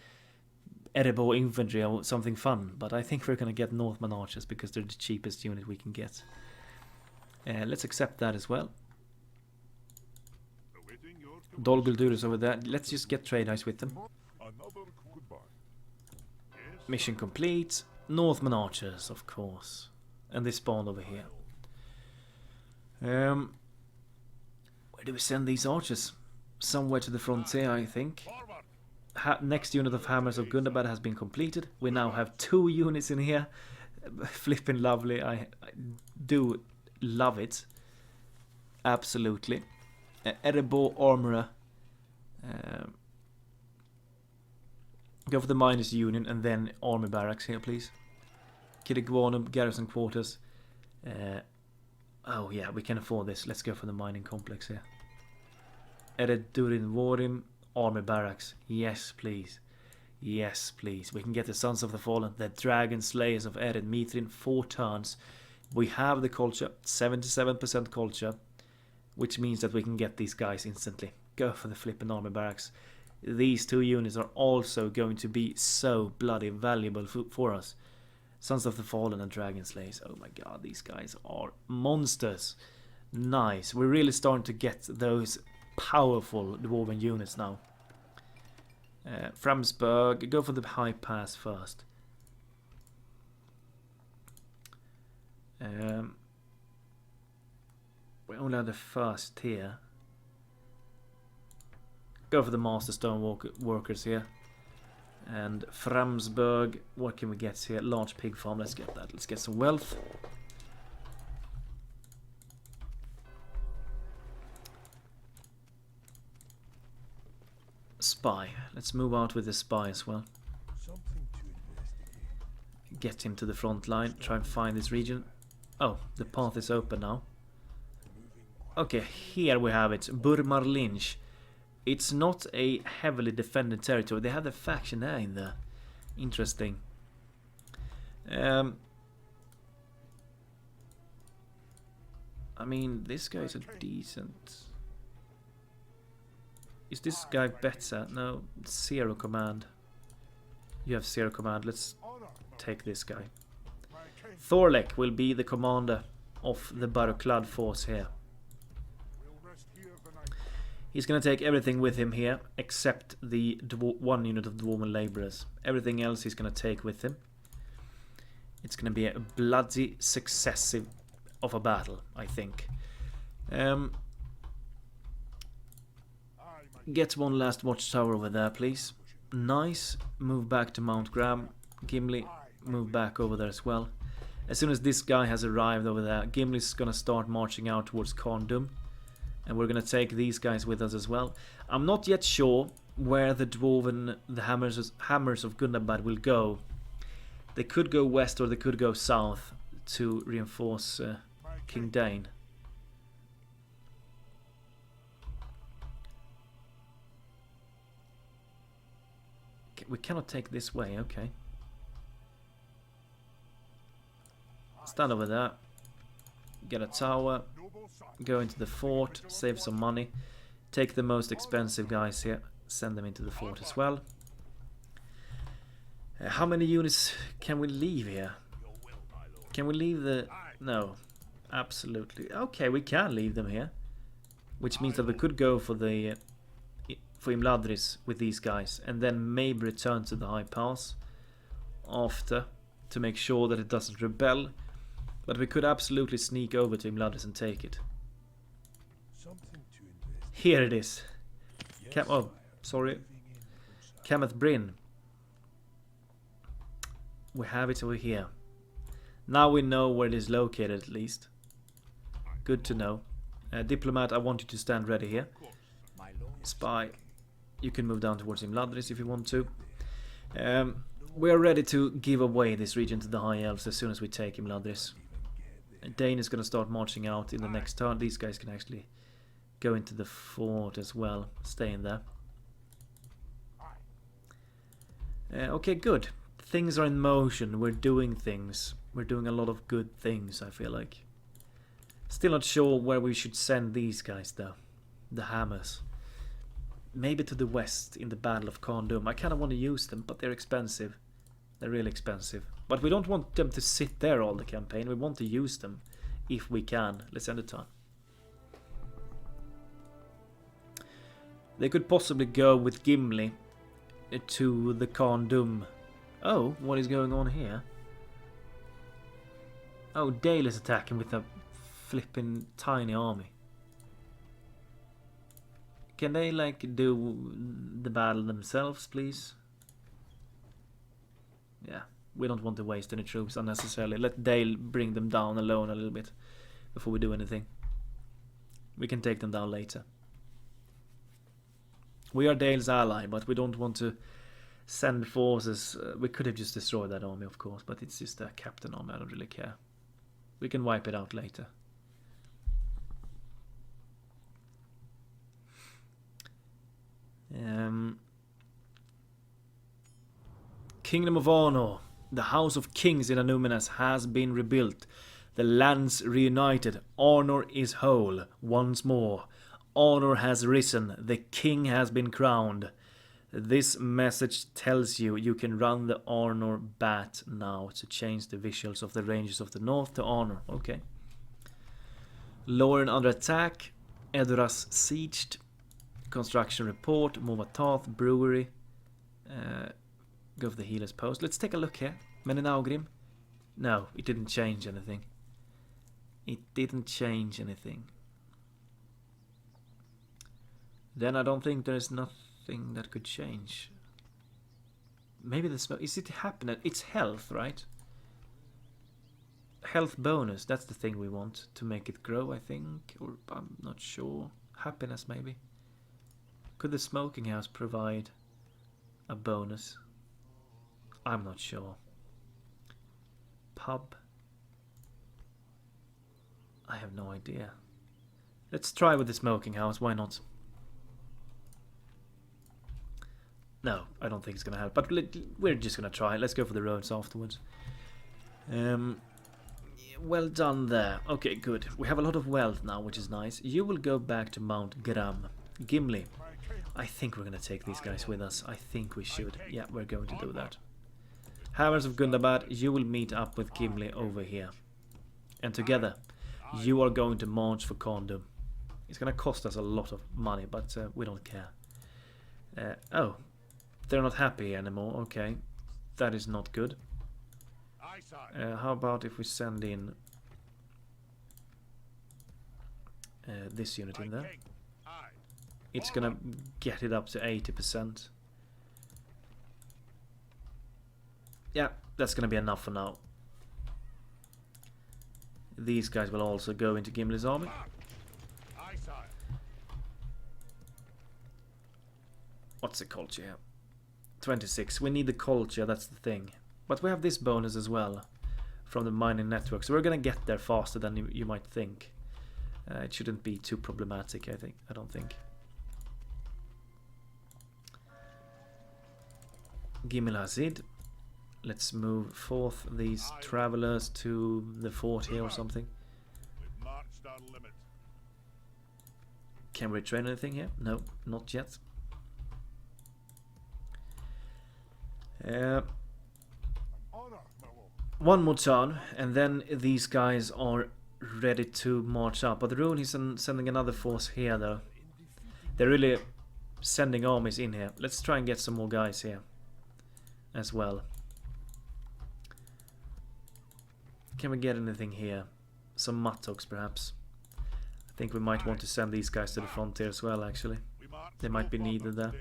Erebor infantry or something fun. But I think we're gonna get Northman archers because they're the cheapest unit we can get. Let's accept that as well. Dol Guldur is over there. Let's just get trade ice with them. Mission complete. Northman archers, of course. And they spawned over here. Where do we send these archers? Somewhere to the frontier, I think. Next unit of Hammers of Gundabad has been completed. We now have 2 units in here. Flippin' lovely. I do love it. Absolutely. Erebor Armorer. Go for the Miners Union and then Army Barracks here, please. Kirigwanum Garrison Quarters. Oh yeah, we can afford this. Let's go for the Mining Complex here. Durin Vorim Army Barracks. Yes, please. Yes, please. We can get the Sons of the Fallen, the Dragon Slayers of Ered Mithrin, 4 turns. We have the culture, 77% culture. Which means that we can get these guys instantly. Go for the flippin' army barracks. These 2 units are also going to be so bloody valuable for us. Sons of the Fallen and Dragon Slayers. Oh my god, these guys are monsters. Nice. We're really starting to get those powerful dwarven units now. Framsburg, go for the high pass first. We only have the first here. Go for the Master Stone workers here. And Framsburg, what can we get here? Large pig farm, let's get that. Let's get some wealth. Spy. Let's move out with the spy as well. Get him to the front line. Try and find this region. Oh, the path is open now. Okay, here we have it. Burmar Lynch. It's not a heavily defended territory. They have the faction there in there. Interesting. I mean, this guy is a decent... Is this guy better? No, 0 command. You have 0 command. Let's take this guy. Thorlek will be the commander of the Barrowclad force here. He's going to take everything with him here, except the 1 unit of Dwarven Labourers. Everything else he's going to take with him. It's going to be a bloody successive of a battle, I think. Get one last watchtower over there, please. Nice. Move back to Mount Graham. Gimli, move back over there as well. As soon as this guy has arrived over there, Gimli's going to start marching out towards Khazad-dûm. And we're going to take these guys with us as well. I'm not yet sure where the Hammers of Gundabad will go. They could go west or they could go south to reinforce King Thráin. We cannot take this way, okay. Stand over there. Get a tower. Go into the fort. Save some money. Take the most expensive guys here. Send them into the fort as well. How many units can we leave here? Can we leave the... No. Absolutely. Okay, we can leave them here. Which means that we could go for the... for Imladris with these guys. And then maybe return to the high pass. After. To make sure that it doesn't rebel. But we could absolutely sneak over to Imladris and take it. Here it is. Oh, sorry. Kameth Bryn. We have it over here. Now we know where it is located at least. Good to know. Diplomat, I want you to stand ready here. Spy, you can move down towards Imladris if you want to. We are ready to give away this region to the High Elves as soon as we take Imladris. Dane is going to start marching out in the next turn. These guys can actually go into the fort as well. Stay in there. Okay, good. Things are in motion. We're doing things. We're doing a lot of good things, I feel like. Still not sure where we should send these guys, though. The Hammers. Maybe to the west in the Battle of Khazad-dûm. I kind of want to use them, but they're expensive. They're really expensive. But we don't want them to sit there all the campaign. We want to use them if we can. Let's end the turn. They could possibly go with Gimli to the Khazad-dûm. Oh, what is going on here? Oh, Dale is attacking with a flipping tiny army. Can they, like, do the battle themselves, please? Yeah, we don't want to waste any troops unnecessarily. Let Dale bring them down alone a little bit before we do anything. We can take them down later. We are Dale's ally, but we don't want to send forces. We could have just destroyed that army, of course, but it's just a captain army. I don't really care. We can wipe it out later. Kingdom of Honor. The House of Kings in Anuminas has been rebuilt. The lands reunited. Honor is whole once more. Honor has risen. The king has been crowned. This message tells you you can run the Honor Bat now to change the visuals of the ranges of the north to Honor. Okay. Lauren under attack. Edoras sieged. Construction report. Moortharth brewery. Go for the healer's post. Let's take a look here. Menenaugrim. No, it didn't change anything. It didn't change anything. Then I don't think there's nothing that could change. Maybe the smoke. Is it happening? It's health, right? Health bonus. That's the thing we want to make it grow, I think. Or I'm not sure. Happiness, maybe. Could the smoking house provide a bonus? I'm not sure. Pub. I have no idea. Let's try with the smoking house. Why not? No, I don't think it's gonna help. But we're just gonna try. Let's go for the roads afterwards. Well done there. Okay, good. We have a lot of wealth now, which is nice. You will go back to Mount Gram. Gimli. I think we're gonna take these guys with us. I think we should. Yeah, we're going to do that. Hammers of Gundabad, you will meet up with Gimli over here. And together, you are going to march for Khazad-dûm. It's going to cost us a lot of money, but we don't care. Oh, they're not happy anymore. Okay, that is not good. How about if we send in this unit in there? It's going to get it up to 80%. Yeah, that's going to be enough for now. These guys will also go into Gimli's army. What's the culture here? 26. We need the culture, that's the thing. But we have this bonus as well from the mining network. So we're going to get there faster than you might think. It shouldn't be too problematic, I don't think. Gimli Hazid. Let's move forth these travelers to the fort here or something. Can we train anything here? No, not yet. One more turn, and then these guys are ready to march up. But the Rune is sending another force here, though. They're really sending armies in here. Let's try and get some more guys here as well. Can we get anything here? Some Mattox, perhaps. I think we might want to send these guys to the frontier as well, actually. They might be needed there.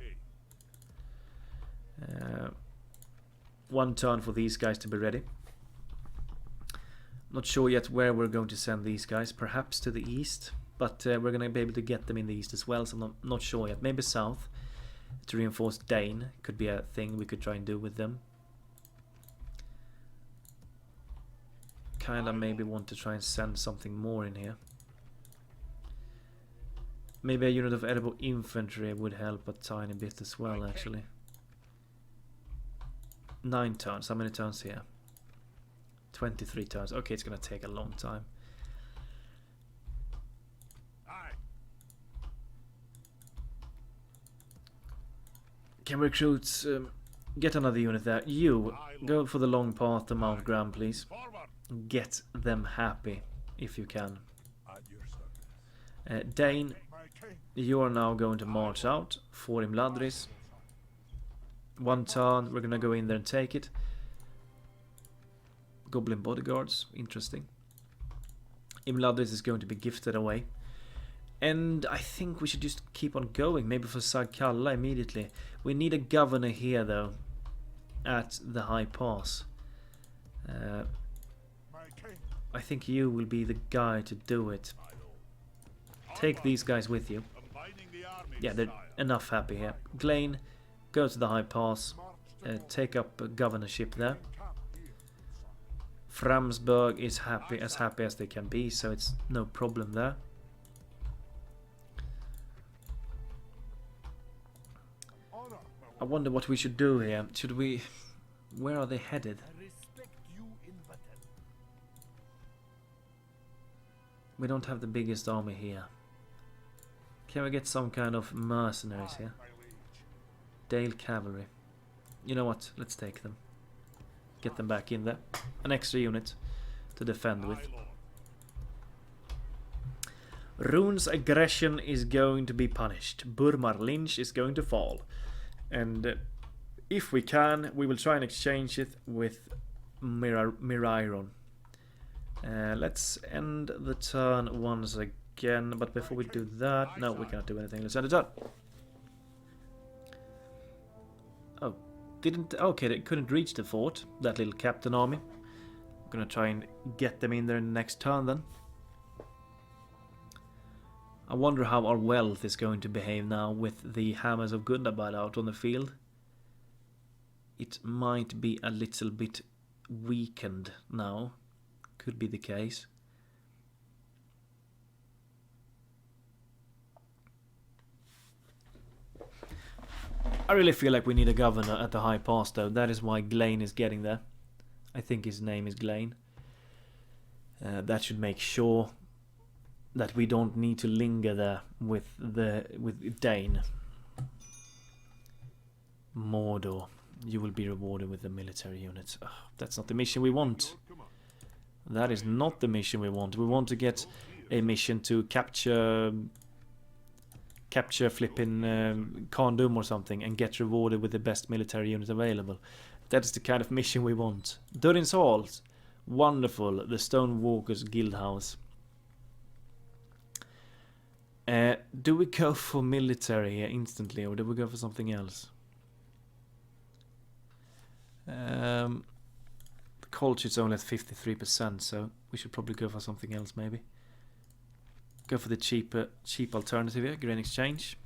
One turn for these guys to be ready. Not sure yet where we're going to send these guys. Perhaps to the east. But we're going to be able to get them in the east as well. So I'm not sure yet. Maybe south. To reinforce Dane. Could be a thing we could try and do with them. Kinda maybe want to try and send something more in here. Maybe a unit of Erebor infantry would help a tiny bit as well, actually. 9 turns. How many turns here? 23 turns. Okay, it's gonna take a long time. Can we recruit? Get another unit there. You go for the long path to Mount Gram, please. Get them happy if you can. Dane, you are now going to march out for Imladris. One turn, we're gonna go in there and take it. Goblin bodyguards, interesting. Imladris is going to be gifted away. And I think we should just keep on going, maybe for Sarkalla immediately. We need a governor here, though, at the High Pass. I think you will be the guy to do it. Take these guys with you. Yeah, they're enough happy here. Glane, go to the High Pass. Take up a governorship there. Framsburg is happy as they can be, so it's no problem there. I wonder what we should do here. Should we... Where are they headed? We don't have the biggest army here. Can we get some kind of mercenaries here? Dale Cavalry. You know what? Let's take them. Get them back in there. An extra unit to defend with. Rune's aggression is going to be punished. Burmar Lynch is going to fall. And if we can, we will try and exchange it with Mirairon. Let's end the turn once again. But before we do that... No, we cannot do anything. Let's end the turn. Oh, didn't... Okay, they couldn't reach the fort. That little captain army. I'm gonna try and get them in there in the next turn then. I wonder how our wealth is going to behave now with the Hammers of Gundabad out on the field. It might be a little bit weakened now. Could be the case. I really feel like we need a governor at the High Pass though. That is why Glain is getting there. I think his name is Glain. That should make sure that we don't need to linger there with Dane. Mordor, you will be rewarded with the military units. Ugh, that's not the mission we want. That is not the mission we want. We want to get a mission to capture flipping Khazad-dûm or something and get rewarded with the best military unit available. That is the kind of mission we want. Durin's Halls, wonderful. The Stonewalkers Guildhouse. Do we go for military here instantly, or do we go for something else? The culture is only at 53%, so we should probably go for something else maybe. Go for the cheap alternative here, grain exchange.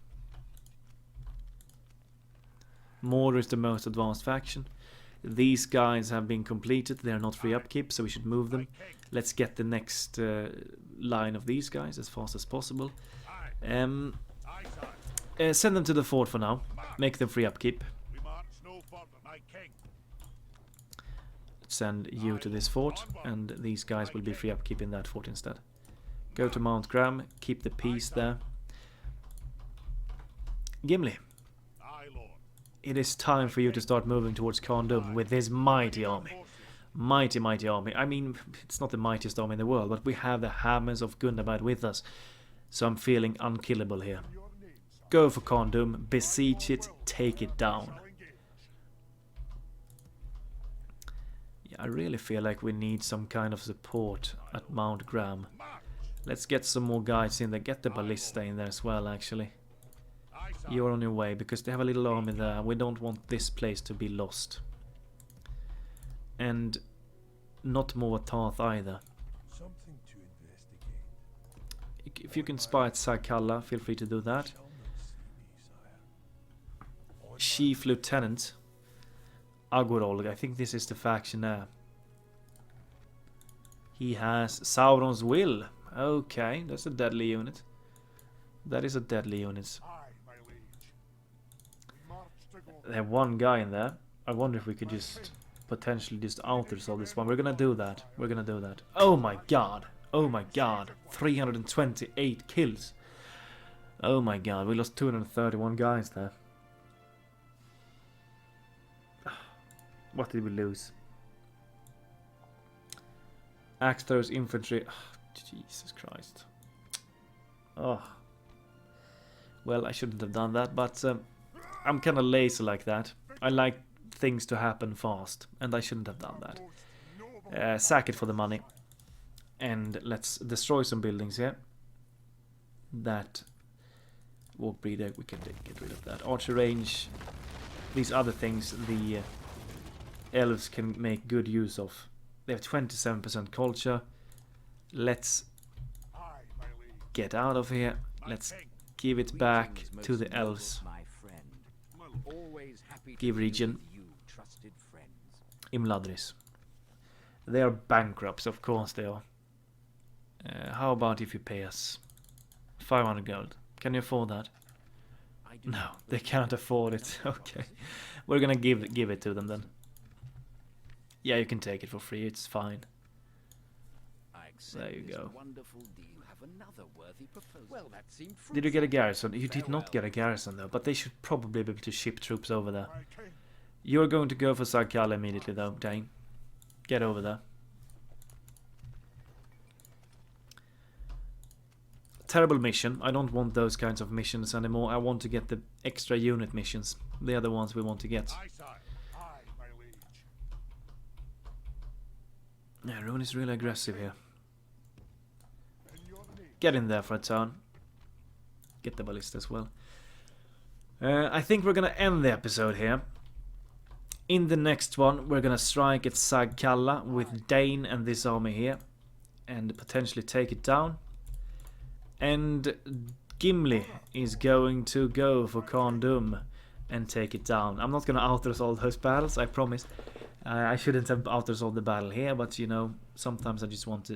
Mordor is the most advanced faction. These guys have been completed, they are not free upkeep, so we should move them. Let's get the next line of these guys as fast as possible. Send them to the fort for now. Make them free upkeep. Send you to this fort, and these guys will be free upkeep in that fort instead. Go to Mount Graham, keep the peace there. Gimli, it is time for you to start moving towards Khazad-dûm with this mighty army. Mighty army. I mean, it's not the mightiest army in the world, but we have the Hammers of Gundabad with us. So I'm feeling unkillable here. Go for Khazad-dûm, besiege it, take it down. Yeah, I really feel like we need some kind of support at Mount Graham. Let's get some more guys in there. Get the ballista in there as well, actually. You're on your way, because they have a little army there. We don't want this place to be lost. And not Moortharth either. If you can spy at Sarkalla, feel free to do that. Chief Lieutenant Agorolg, I think this is the faction there. He has Sauron's Will. Okay, that's a deadly unit. That is a deadly unit. They have one guy in there. I wonder if we could just potentially just out-resolve this one. We're gonna do that. We're gonna do that. Oh my god. Oh my god. 328 kills. Oh my god. We lost 231 guys there. What did we lose? Axe throwers, infantry. Oh, Jesus Christ. Oh. Well, I shouldn't have done that, but I'm kind of lazy like that. I like things to happen fast, and I shouldn't have done that. Sack it for the money. And let's destroy some buildings here. That walk breeder, we can get rid of that. Archer range. These other things, the elves can make good use of. They have 27% culture. Let's get out of here. Let's give it back to the elves. Give region Imladris. They are bankrupts, of course they are. How about if you pay us 500 gold? Can you afford that? No, they can't afford it. Okay, we're gonna give it to them then. Yeah, you can take it for free. It's fine. There you go. Wonderful. Do you have another worthy proposal? Well, that seemed Did you get a garrison? You did not get a garrison though, but they should probably be able to ship troops over there. My king, You're going to go for Sarkala immediately though, Dane. Get over there. Terrible mission. I don't want those kinds of missions anymore. I want to get the extra unit missions. They are the ones we want to get. aye, sire. Aye, my liege. Yeah, Rune is really aggressive here. In your name. Get in there for a turn. Get the ballista as well. I think we're gonna end the episode here. In the next one, we're gonna strike at Sagkalla with Dane and this army here, and potentially take it down. And Gimli is going to go for Khazad-dûm and take it down. I'm not gonna out-resolve those battles, I promise. I shouldn't have out-resolved the battle here, but you know, sometimes I just want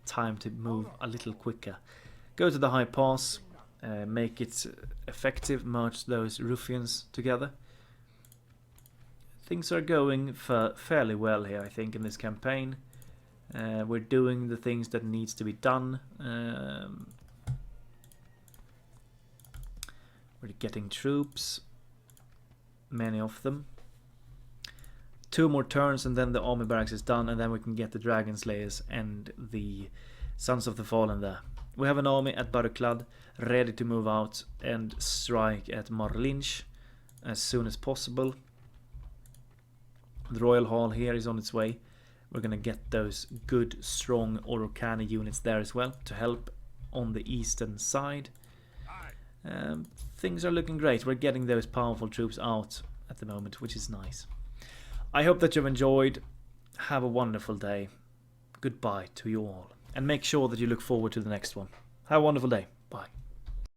time to move a little quicker. Go to the high pass, make it effective, merge those ruffians together. Things are going fairly well here, I think, in this campaign. We're doing the things that needs to be done. We're getting troops, many of them. 2 more turns and then the army barracks is done, and then we can get the dragon slayers and the sons of the fallen there. We have an army at Barklad ready to move out and strike at Marlinch as soon as possible. The Royal Hall here is on its way. We're gonna get those good strong Orokani units there as well to help on the eastern side. Things are looking great. We're getting those powerful troops out at the moment, which is nice. I hope that you've enjoyed. Have a wonderful day. Goodbye to you all. And make sure that you look forward to the next one. Have a wonderful day. Bye.